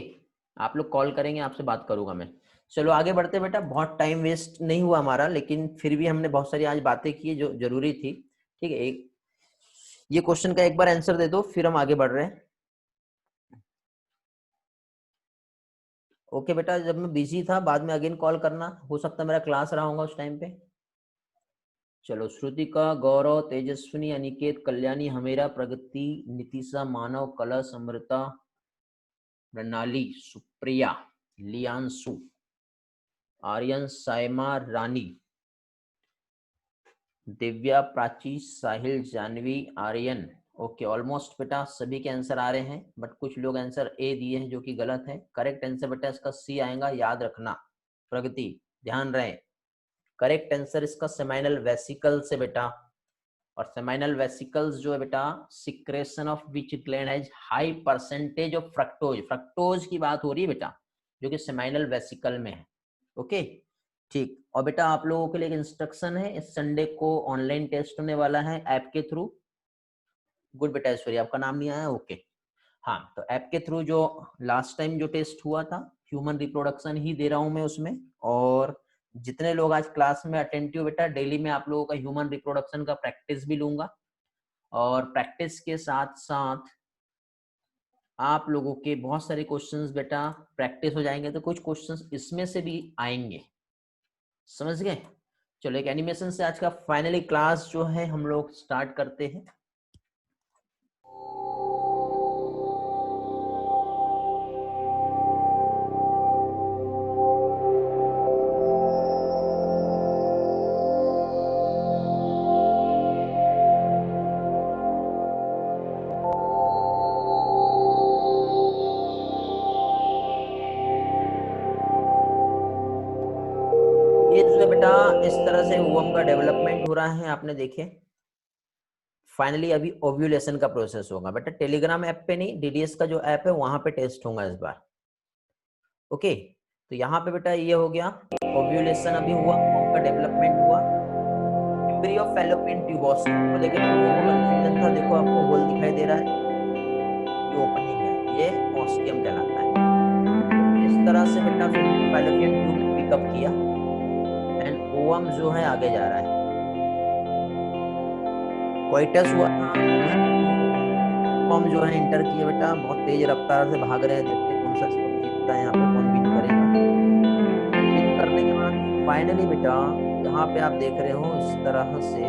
आप लोग कॉल करेंगे, आपसे बात करूंगा मैं। चलो आगे बढ़ते बेटा, बहुत टाइम वेस्ट नहीं हुआ हमारा, लेकिन फिर भी हमने बहुत सारी आज बातें की जो जरूरी थी, ठीक है। एक ये क्वेश्चन का एक बार आंसर दे दो, फिर हम आगे बढ़ रहे हैं। ओके बेटा, जब मैं बिजी था बाद में अगेन कॉल करना, हो सकता है मेरा क्लास रहा होगा उस टाइम पे। चलो, श्रुतिका, गौरव, तेजस्विनी, अनिकेत, कल्याणी, हमेरा, प्रगति, नीतिशा, मानव, कलश, अमृता, प्रणाली, सुप्रिया, लियांशु, आर्यन, साइमा, रानी, दिव्या, प्राची, साहिल, जानवी, आर्यन। ओके, ऑलमोस्ट बेटा सभी के आंसर आ रहे हैं, बट कुछ लोग आंसर ए दिए हैं जो कि गलत है। करेक्ट आंसर बेटा इसका सी आएगा, याद रखना। प्रगति, ध्यान रहे, करेक्ट आंसर इसका सेमाइनल वेसिकल से बेटा। और सेमाइनल वेसिकल्स जो है बेटा, secretion of which gland has high percentage of fructose, fructose की बात हो रही है बेटा, जो कि सेमाइनल वेसिकल में है। ओके, ठीक। और बेटा आप लोगों के लिए एक इंस्ट्रक्शन है, इस संडे को ऑनलाइन टेस्ट होने वाला है ऐप के थ्रू। गुड बेटा ऐश्वर्या, आपका नाम नहीं आया, ओके। हाँ, तो ऐप के थ्रू जो लास्ट टाइम जो टेस्ट हुआ था, ह्यूमन रिप्रोडक्शन ही दे रहा हूं मैं उसमें। और जितने लोग आज क्लास में अटेंटिव बेटा, डेली में आप लोगों का ह्यूमन रिप्रोडक्शन का प्रैक्टिस भी लूंगा, और प्रैक्टिस के साथ साथ आप लोगों के बहुत सारे क्वेश्चंस बेटा प्रैक्टिस हो जाएंगे, तो कुछ क्वेश्चंस इसमें से भी आएंगे, समझ गए। चलो एक एनिमेशन से आज का फाइनली क्लास जो है हम लोग स्टार्ट करते हैं। ये जो है बेटा इस तरह से ओवम का डेवलपमेंट हो रहा है, आपने देखे। फाइनली अभी ओव्यूलेशन का प्रोसेस होगा बेटा, टेलीग्राम ऐप पे नहीं, डीडीएस का जो ऐप है वहां पे टेस्ट होगा इस बार। ओके, तो यहाँ पे बेटा ये हो गया, ओव्यूलेशन अभी हुआ, ओवम का डेवलपमेंट हुआ। एम्ब्रियो ऑफ फैलोपियन ट्यूब को लेकर लोगों को कंफ्यूजन था, देखो आपको होल दिखाई दे रहा है, ये ओपनिंग है, ये ऑस्टियम कहलाता है। इस तरह से बेटा फैलोपियन ट्यूब ने पिकअप किया एंड ओवम जो है आगे जा रहा है। कोइटस हुआ था, स्पर्म जो है इंटर किए बेटा, बहुत तेज रफ्तार से भाग रहे हैं, देखते कौन सा स्पर्म जीतता है यहाँ पे, कौन विन करेगा। विन करने के बाद फाइनली बेटा यहाँ पे आप देख रहे हो इस तरह से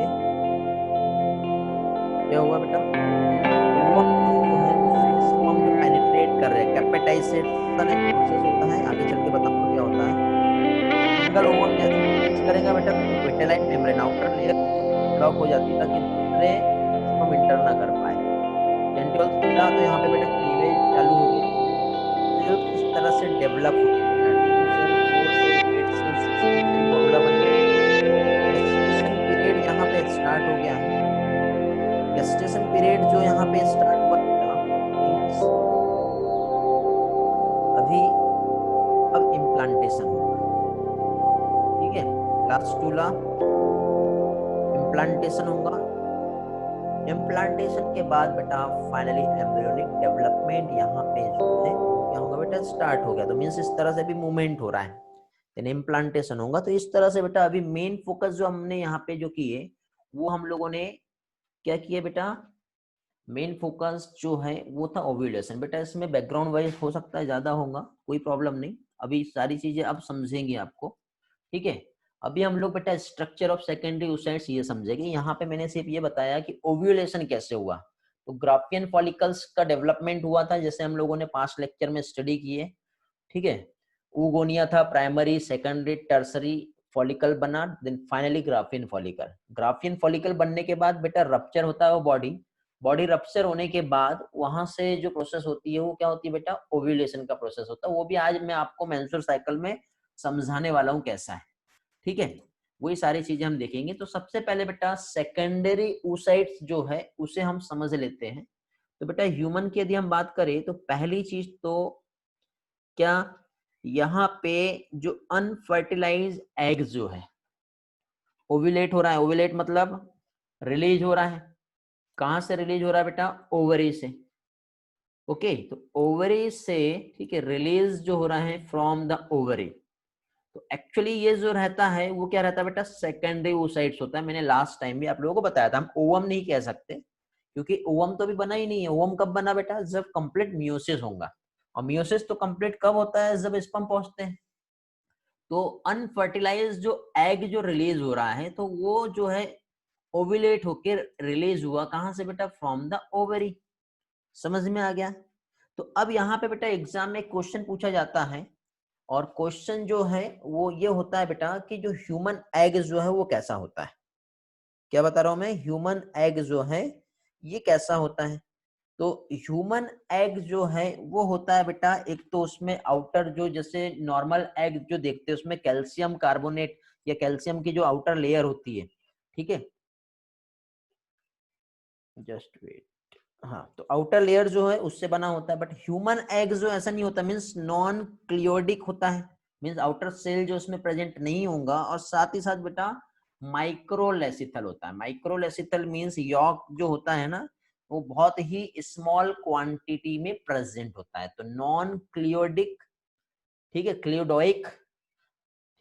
क्या हुआ बेटा, स्पर्म जो पेनिट्रेट कर रहे हैं, कैपेटाइजेशन एक प्रोसेस होता है, आगे चल के बताऊंगा क्या होता है। सिंगल ओवम जैसे रीच करेगा बेटा, vitelline membrane outer layer block हो जाती है ताकि दूसरे स्पर्म इंटर ना कर पाए। टेंट्यूल्स मिला तो यहाँ पे बेटा क्लीवेज चालू हो गया, सेल्स इस तरह से डेवलप हो गया, 2 सेल 4 सेल 8 सेल 16 सेल मॉडुला बन गया। गेस्टेशन पीरियड यहाँ पे स्टार्ट हो गया है। गेस्टेशन पीरियड जो यहाँ पे स्टार्ट हुआ मींस अभी अब इम्प्लांटेशन होगा, ठीक है, ब्लास्टूला इम्प्लांटेशन होगा। इम्प्लांटेशन के बाद बेटा फाइनली एम्ब्रियोनिक डेवलपमेंट यहाँ पे जो है क्या होगा बेटा, स्टार्ट हो गया, तो मींस इस तरह से भी मूवमेंट हो रहा है, यानी इम्प्लांटेशन होगा। तो इस तरह से बेटा अभी मेन फोकस जो हमने यहाँ पे जो किए वो हम लोगों ने क्या किया बेटा, मेन फोकस जो है वो था ओव्यूलेशन बेटा। इसमें बैकग्राउंड वाइज हो सकता है ज्यादा होगा, कोई प्रॉब्लम नहीं, अभी सारी चीजें अब समझेंगे आपको, ठीक है। अभी हम लोग बेटा स्ट्रक्चर ऑफ सेकेंडरी oocytes ये समझेंगे। यहाँ पे मैंने सिर्फ ये बताया कि ओव्यूलेशन कैसे हुआ, तो ग्राफियन फॉलिकल्स का डेवलपमेंट हुआ था, जैसे हम लोगों ने पास्ट लेक्चर में स्टडी किए, ठीक है। ऊगोनिया था, प्राइमरी सेकेंडरी टर्सरी फॉलिकल बना, then finally Graafian follicle. Graafian follicle बनने के बाद बेटा रप्चर होता है वो बॉडी रप्चर होने के बाद वहां से जो प्रोसेस होती है वो क्या होती है बेटा, ओव्यूलेशन का प्रोसेस होता है। वो भी आज मैं आपको मेंस्ट्रुअल साइकिल में समझाने वाला हूँ कैसा है, ठीक है, वही सारी चीजें हम देखेंगे। तो सबसे पहले बेटा सेकेंडरी oocytes जो है उसे हम समझ लेते हैं। तो बेटा ह्यूमन की यदि हम बात करें तो पहली चीज तो क्या, यहाँ पे जो अनफर्टिलाइज एग जो है ओव्यूलेट हो रहा है, ओव्यूलेट मतलब रिलीज हो रहा है, कहां से रिलीज हो रहा है बेटा, ओवरी से। ओके, तो ओवरी से, ठीक है, रिलीज जो हो रहा है फ्रॉम द ओवरी, तो एक्चुअली ये जो रहता है वो क्या रहता है बेटा, सेकेंडरी oocytes होता है। मैंने लास्ट टाइम भी आप लोगों को बताया था, हम ओवम नहीं कह सकते क्योंकि ओवम तो अभी बना ही नहीं है। ओवम कब बना बेटा, जब कंप्लीट मियोसिस होगा, और मियोसिस तो कंप्लीट कब होता है, जब स्पर्म पहुंचते हैं। तो अनफर्टिलाइज जो एग जो रिलीज हो रहा है तो वो जो है ओव्यूलेट होकर रिलीज हुआ कहां से बेटा, फ्रॉम द ओवरी। समझ में आ गया। तो अब यहाँ पे बेटा एग्जाम में क्वेश्चन पूछा जाता है, और क्वेश्चन जो है वो ये होता है बेटा कि जो ह्यूमन एग जो है वो कैसा होता है। क्या बता रहा हूं मैं, ह्यूमन एग जो है ये कैसा होता है। तो ह्यूमन एग जो है वो होता है बेटा, एक तो उसमें आउटर जो जैसे नॉर्मल एग जो देखते हैं उसमें कैल्शियम कार्बोनेट या कैल्शियम की जो आउटर लेयर होती है, ठीक है, जस्ट वेट, हाँ, तो आउटर लेयर जो है उससे बना होता है। बट ह्यूमन एग जो ऐसा नहीं होता, मीन्स नॉन क्लियोडिक होता है, मीन्स आउटर सेल जो उसमें प्रेजेंट नहीं होगा, और साथ ही साथ बेटा माइक्रोलेसिथल होता है। माइक्रोलेसिथल मीन्स यॉक जो होता है ना वो बहुत ही स्मॉल क्वांटिटी में प्रेजेंट होता है, तो नॉन क्लियोडिक, ठीक है, क्लियोडोइक,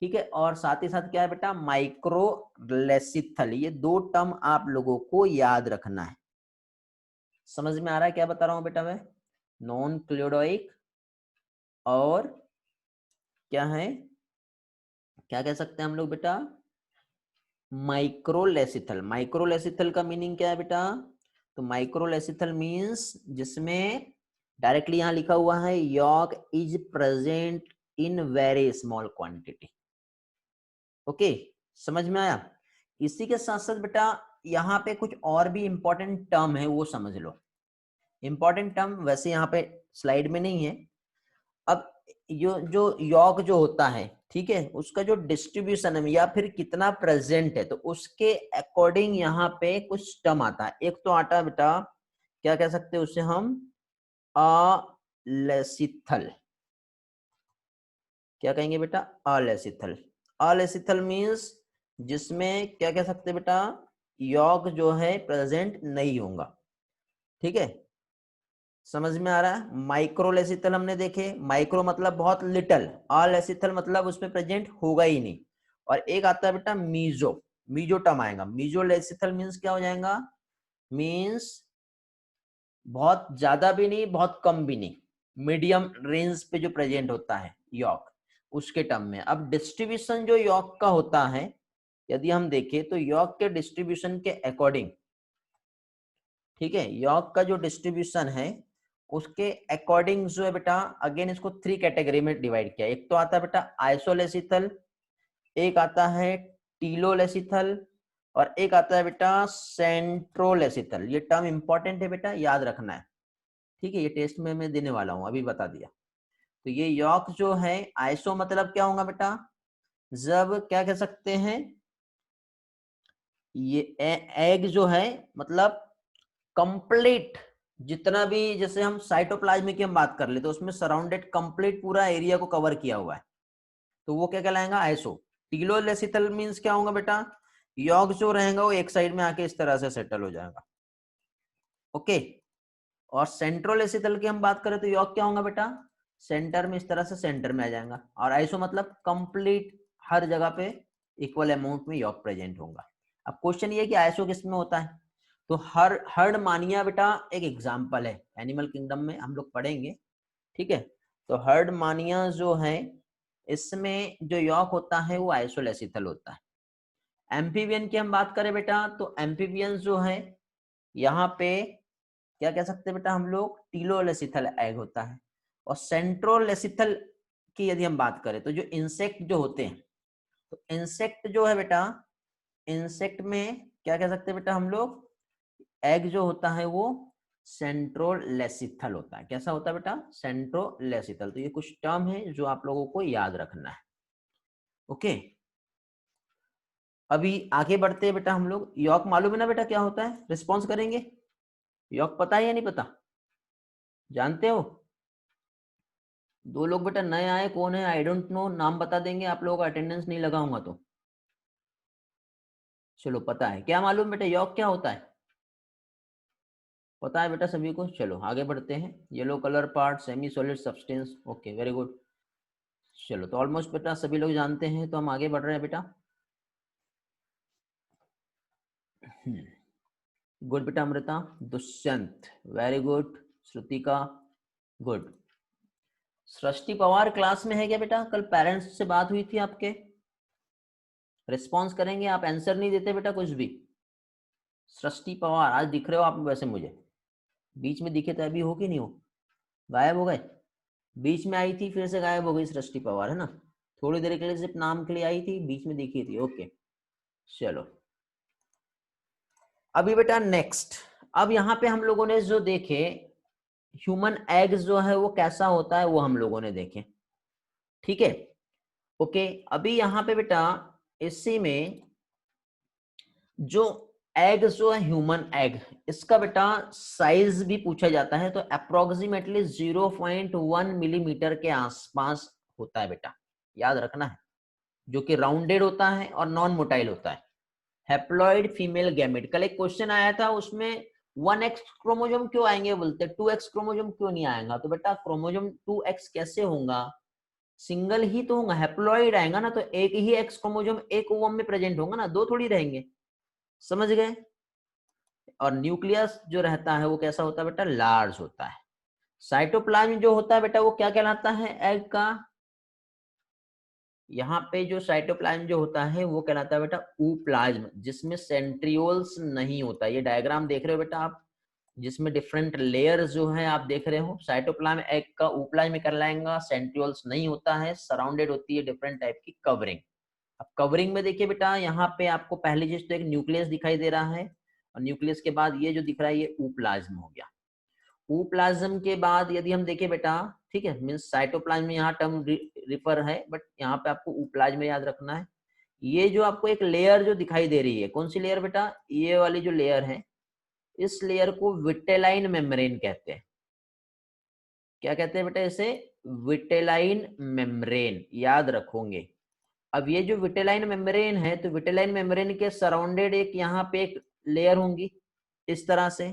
ठीक है, और साथ ही साथ क्या है बेटा, माइक्रोलेसिथल। ये दो टर्म आप लोगों को याद रखना है। समझ में आ रहा है क्या बता रहा हूं बेटा मैं? नॉन क्लोइडोइक और क्या है, क्या कह सकते हैं हम लोग बेटा, माइक्रोलेसिथल। माइक्रोलेसिथल का मीनिंग क्या है बेटा? तो माइक्रोलेसिथल मींस जिसमें डायरेक्टली यहां लिखा हुआ है yolk is present in very small quantity. Okay, समझ में आया? इसी के साथ साथ बेटा यहाँ पे कुछ और भी इंपॉर्टेंट टर्म है, वो समझ लो। इंपॉर्टेंट टर्म वैसे यहाँ पे स्लाइड में नहीं है। अब जो यॉक जो होता है, ठीक है, उसका जो डिस्ट्रीब्यूशन है या फिर कितना प्रेजेंट है, तो उसके अकॉर्डिंग यहाँ पे कुछ टर्म आता है। एक तो आता है बेटा, क्या कह सकते हैं उसे हम, अलेसिथल। क्या कहेंगे बेटा? अलेसिथल। अलेसिथल मींस जिसमें क्या कह सकते हैं बेटा, यॉक जो है प्रेजेंट नहीं होगा। ठीक है, समझ में आ रहा है? माइक्रोलेसिथल हमने देखे, माइक्रो मतलब बहुत लिटल, अलेसिथल मतलब उसमें प्रेजेंट होगा ही नहीं। और एक आता है बेटा मीजो, मीजो टर्म आएगा। मीजोलेसिथल मींस क्या हो जाएगा? मींस बहुत ज्यादा भी नहीं, बहुत कम भी नहीं, मीडियम रेंज पे जो प्रेजेंट होता है यॉक, उसके टर्म में। अब डिस्ट्रीब्यूशन जो यॉक का होता है, यदि हम देखें तो यॉक के डिस्ट्रीब्यूशन के अकॉर्डिंग, ठीक है, यॉक का जो डिस्ट्रीब्यूशन है उसके अकॉर्डिंग जो है बेटा, अगेन इसको 3 कैटेगरी में डिवाइड किया। एक तो आता है बेटा आइसोलेसिथल, एक आता है टीलोलेसिथल, और एक आता है बेटा सेंट्रोलेसिथल। ये टर्म इंपॉर्टेंट है बेटा, याद रखना है। ठीक है, ये टेस्ट में मैं देने वाला हूं, अभी बता दिया। तो ये यॉक जो है, आइसो मतलब क्या होगा बेटा, जब क्या कह सकते हैं, ये एग जो है मतलब कंप्लीट, जितना भी, जैसे हम साइटोप्लाज्म की हम बात कर ले तो उसमें सराउंडेड कंप्लीट पूरा एरिया को कवर किया हुआ है, तो वो क्या कहलाएगा? आइसो। टीलोलेसिथल मींस क्या होगा बेटा, यॉक जो रहेगा वो एक साइड में आके इस तरह से सेटल हो जाएगा। ओके, और सेंट्रोलेसिथल की हम बात करें तो यॉक क्या होगा बेटा, सेंटर में इस तरह से सेंटर में आ जाएगा। और आइसो मतलब कंप्लीट हर जगह पे इक्वल अमाउंट में यॉक प्रेजेंट होगा। अब क्वेश्चन ये है कि आइसो किस में होता है? तो हर्ड मानिया बेटा एक एग्जाम्पल है, एनिमल किंगडम में हम लोग पढ़ेंगे। ठीक है, तो हर्ड मानिया जो है, इसमें जो यॉक होता है वो आइसोलेसिथल होता है। एम्फीबियन की हम बात करें बेटा, तो एम्फीबियन जो है यहाँ पे क्या कह सकते हैं बेटा हम लोग, टीलोलेसिथल एग होता है। और सेंट्रोलेसिथल की यदि हम बात करें तो जो इंसेक्ट जो होते हैं, तो इंसेक्ट जो है बेटा, इंसेक्ट में क्या कह सकते हैं बेटा हम लोग, एग जो होता है वो सेंट्रोलेसिथल होता है। कैसा होता है बेटा? सेंट्रोलेसिथल। तो ये कुछ टर्म है जो आप लोगों को याद रखना है। ओके, अभी आगे बढ़ते हैं बेटा हम लोग। यॉक मालूम है ना बेटा क्या होता है? रिस्पॉन्स करेंगे। यॉक पता है या नहीं पता? जानते हो? दो लोग बेटा नए आए, कौन है? आई डोंट नो, नाम बता देंगे, आप लोगों का अटेंडेंस नहीं लगाऊंगा तो। चलो पता है, क्या मालूम बेटा यॉक क्या होता है? पता है बेटा सभी को? चलो आगे बढ़ते हैं। Yellow colour part, semi solid substance, okay very good. चलो तो ऑलमोस्ट बेटा सभी लोग जानते हैं, तो हम आगे बढ़ रहे हैं बेटा। गुड बेटा Amrita. Dushyant very good. Shrutika good. Srishti Pawar class में है क्या बेटा? कल पेरेंट्स से बात हुई थी आपके, रिस्पॉन्स करेंगे आप? आंसर नहीं देते बेटा कुछ भी। सृष्टि पवार आज दिख रहे हो आप वैसे मुझे, बीच में दिखे थे, अभी हो कि नहीं हो? गायब हो गए? बीच में आई थी फिर से गायब हो गई सृष्टि पवार, है ना? थोड़ी देर के लिए सिर्फ नाम के लिए आई थी, बीच में दिखी थी। ओके चलो अभी बेटा नेक्स्ट। अब यहाँ पे हम लोगों ने जो देखे ह्यूमन एग जो है वो कैसा होता है, वो हम लोगों ने देखे। ठीक है, ओके। अभी यहाँ पे बेटा इसी में जो एग जो है ह्यूमन एग, इसका बेटा साइज भी पूछा जाता है, तो अप्रोक्सीमेटली 0.1 मिलीमीटर के आसपास होता है बेटा, याद रखना है। जो कि राउंडेड होता है और नॉन मोटाइल होता है। Haploid female gamete. कल एक क्वेश्चन आया था उसमें 1x क्रोमोजोम क्यों आएंगे बोलते, 2x क्रोमोजोम क्यों नहीं आएगा? तो बेटा क्रोमोजोम 2x कैसे होगा? सिंगल ही तो होगा, हैप्लॉइड आएगा ना, तो एक ही एक्स क्रोमोसोम एक ओवम में प्रेजेंट होगा ना, दो थोड़ी रहेंगे, समझ गए। और न्यूक्लियस जो रहता है वो कैसा होता है बेटा, लार्ज होता है। साइटोप्लाज्म जो होता है बेटा वो क्या कहलाता है, एग का, यहाँ पे जो साइटोप्लाज्म जो होता है वो कहलाता है बेटा ऊप्लाज्म, जिसमें सेंट्रियोल्स नहीं होता। ये डायग्राम देख रहे हो बेटा आप, जिसमें डिफरेंट लेयर्स जो है आप देख रहे हो, साइटोप्लाज्म एग का ऊप्लाज्म में कहलाएगा, सेंट्रियोल्स नहीं होता है, सराउंडेड होती है डिफरेंट टाइप की कवरिंग। अब कवरिंग में देखिए बेटा, यहाँ पे आपको पहली चीज तो एक न्यूक्लियस दिखाई दे रहा है, और न्यूक्लियस के बाद ये जो दिख रहा है ये ऊप्लाज्म हो गया। ऊप्लाज्म के बाद यदि हम देखें बेटा, ठीक है, मीन्स साइटोप्लाज्म में यहाँ टर्म रिफर है, बट यहाँ पे आपको ऊप्लाज्म में याद रखना है। ये जो आपको एक लेयर जो दिखाई दे रही है, कौन सी लेयर बेटा, ये वाली जो लेयर है, इस लेयर को विटेलाइन मेम्ब्रेन कहते हैं। क्या कहते हैं बेटा इसे, विटेलाइन मेम्ब्रेन, याद रखोगे। अब ये जो विटेलाइन मेम्ब्रेन है, तो विटेलाइन मेम्ब्रेन के सराउंडेड एक यहाँ पे एक लेयर होंगी इस तरह से,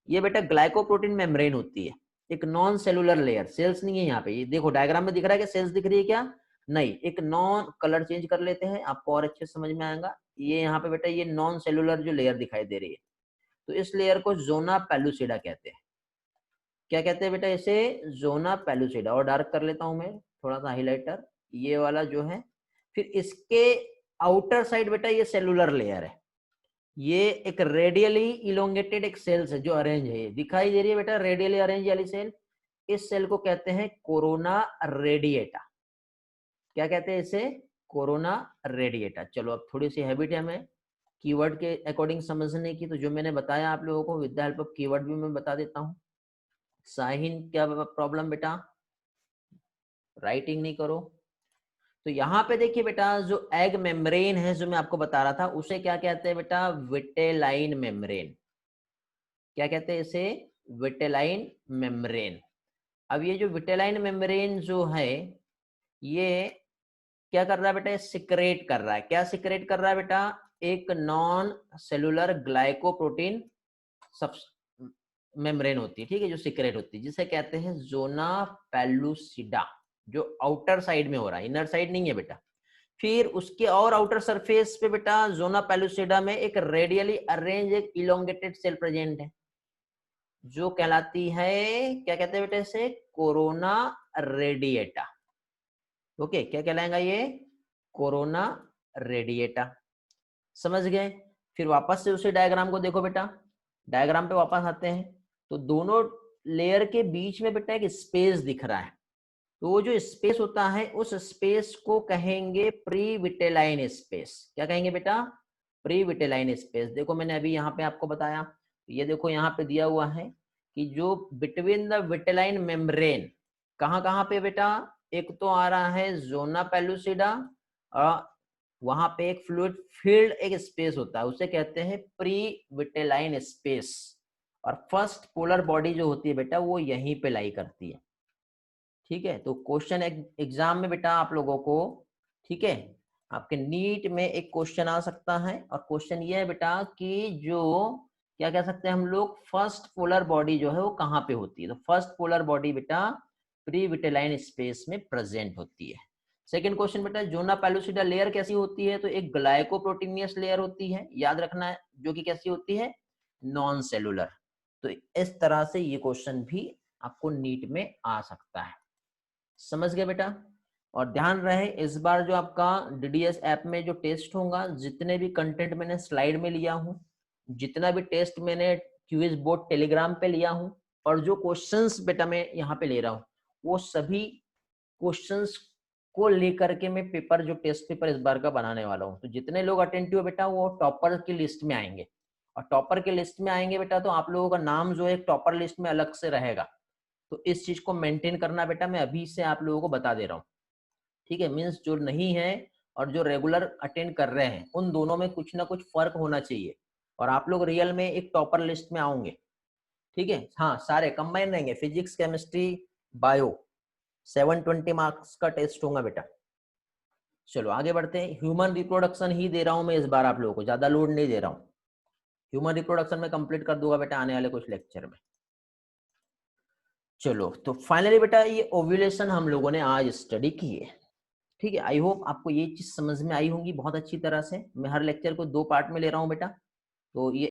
ये बेटा ग्लाइकोप्रोटीन मेम्ब्रेन होती है, एक नॉन सेलुलर लेयर, सेल्स नहीं है यहाँ पे, ये देखो डायग्राम में दिख रहा है कि सेल्स दिख रही है क्या, नहीं, एक नॉन, कलर चेंज कर लेते हैं आपको और अच्छे समझ में आएगा। ये यहाँ पे बेटा ये नॉन सेलुलर जो लेयर दिखाई दे रही है, तो इस लेयर को जोना पेलुसिडा कहते हैं। क्या कहते हैं बेटा इसे, जोना पेलुसिडा, और डार्क कर लेता हूं मैं थोड़ा सा हाइलाइटर, ये वाला जो है। फिर इसके आउटर साइड बेटा ये सेलुलर लेयर है, ये एक रेडियली इलोंगेटेड एक सेल्स है जो अरेंज है, ये दिखाई दे रही है बेटा रेडियली अरेंज वाली सेल, इस सेल को कहते हैं कोरोना रेडिएटा। क्या कहते हैं इसे, कोरोना रेडिएटा। चलो अब थोड़ी सी हैबिट है हमें कीवर्ड के अकॉर्डिंग समझने की, तो जो मैंने बताया आप लोगों को with the help of keyword भी मैं बता देता हूँ। साहिन क्या प्रॉब्लम बेटा, राइटिंग नहीं करो। तो यहाँ पे देखिए बेटा जो एग मेम्ब्रेन है जो मैं आपको बता रहा था, उसे क्या कहते हैं बेटा, विटेलाइन मेम्ब्रेन। क्या कहते हैं इसे, विटेलाइन मेम्ब्रेन। अब ये जो विटेलाइन मेम्ब्रेन जो है, ये क्या कर रहा है बेटा, सिक्रेट कर रहा है, क्या सिक्रेट कर रहा है बेटा, एक नॉन सेलुलर ग्लाइकोप्रोटीन सब मेम्ब्रेन होती है, ठीक है, जो सिक्रेट होती है, जिसे कहते हैं जोना पेलुसिडा, जो आउटर साइड में हो रहा है, इनर साइड नहीं है बेटा। फिर उसके और आउटर सरफेस पे बेटा जोना पेलुसिडा में एक रेडियली अरेंज एक इलोंगेटेड सेल प्रेजेंट है, जो कहलाती है, क्या कहते हैं बेटा इसे, कोरोना रेडिएटा। ओके, क्या कहलाएगा ये, कोरोना रेडिएटा, समझ गए। फिर वापस से उसी डायग्राम को देखो बेटा, डायग्राम पे वापस आते हैं, तो दोनों लेयर के बीच में बेटा एक स्पेस दिख रहा है, तो वो जो स्पेस होता है उस स्पेस को कहेंगे प्री विटेलाइन स्पेस। क्या कहेंगे बेटा, प्री विटेलाइन स्पेस। देखो मैंने अभी यहाँ पे आपको बताया, ये देखो यहाँ पे दिया हुआ है कि जो बिटवीन द विटेलाइन मेम्ब्रेन, कहाँ कहाँ पे बेटा, एक तो आ रहा है जोना पेलुसिडा, और वहां पे एक फ्लूइड फील्ड एक स्पेस होता है, उसे कहते हैं प्री विटेलाइन स्पेस। और फर्स्ट पोलर बॉडी जो होती है बेटा वो यहीं पे लाई करती है, ठीक है। तो क्वेश्चन एग्जाम में बेटा आप लोगों को, ठीक है, आपके नीट में एक क्वेश्चन आ सकता है, और क्वेश्चन ये है बेटा कि जो क्या कह सकते हैं हम लोग, फर्स्ट पोलर बॉडी जो है वो कहाँ पे होती है, तो फर्स्ट पोलर बॉडी बेटा प्री विटेलाइन स्पेस में प्रेजेंट होती है। सेकंड क्वेश्चन बेटा, जोना पेलुसिडा लेयर कैसी होती है, तो एक ग्लाइकोप्रोटीनियस लेयर होती है, याद रखना है, जो कि कैसी होती है, नॉन सेलुलर। तो इस तरह से ये क्वेश्चन भी आपको नीट में आ सकता है, समझ गए बेटा। और ध्यान रहे इस बार जो आपका डीडीएस ऐप में जो टेस्ट होगा, जितने भी कंटेंट मैंने स्लाइड में लिया हूँ, जितना भी टेस्ट मैंने क्यूज बोर्ड टेलीग्राम पे लिया हूँ, और जो क्वेश्चंस बेटा मैं यहाँ पे ले रहा हूँ, वो सभी क्वेश्चंस को लेकर के मैं पेपर, जो टेस्ट पेपर इस बार का बनाने वाला हूँ। तो जितने लोग अटेंटिव है बेटा वो टॉपर की लिस्ट में आएंगे, और टॉपर की लिस्ट में आएंगे बेटा तो आप लोगों का नाम जो है टॉपर लिस्ट में अलग से रहेगा। तो इस चीज को मेंटेन करना बेटा मैं अभी से आप लोगों को बता दे रहा हूँ, ठीक है। मीन्स जो नहीं है और जो रेगुलर अटेंड कर रहे हैं, उन दोनों में कुछ ना कुछ फर्क होना चाहिए, और आप लोग रियल में एक टॉपर लिस्ट में आओगे, ठीक है। हाँ, सारे कंबाइन रहेंगे, फिजिक्स केमिस्ट्री बायो, 720 मार्क्स का टेस्ट होगा बेटा। चलो आगे बढ़ते हैं। ह्यूमन रिप्रोडक्शन ही दे रहा हूं मैं इस बार आप लोगों को, ज्यादा लोड नहीं दे रहा हूं। ह्यूमन रिप्रोडक्शन में कंप्लीट कर दूंगा बेटा आने वाले कुछ लेक्चर में। चलो तो फाइनली बेटा ये ओव्यूलेशन हम लोगों ने आज स्टडी की है। ठीक है, आई होप आपको ये चीज समझ में आई होंगी बहुत अच्छी तरह से। मैं हर लेक्चर को 2 पार्ट में ले रहा हूँ बेटा, तो ये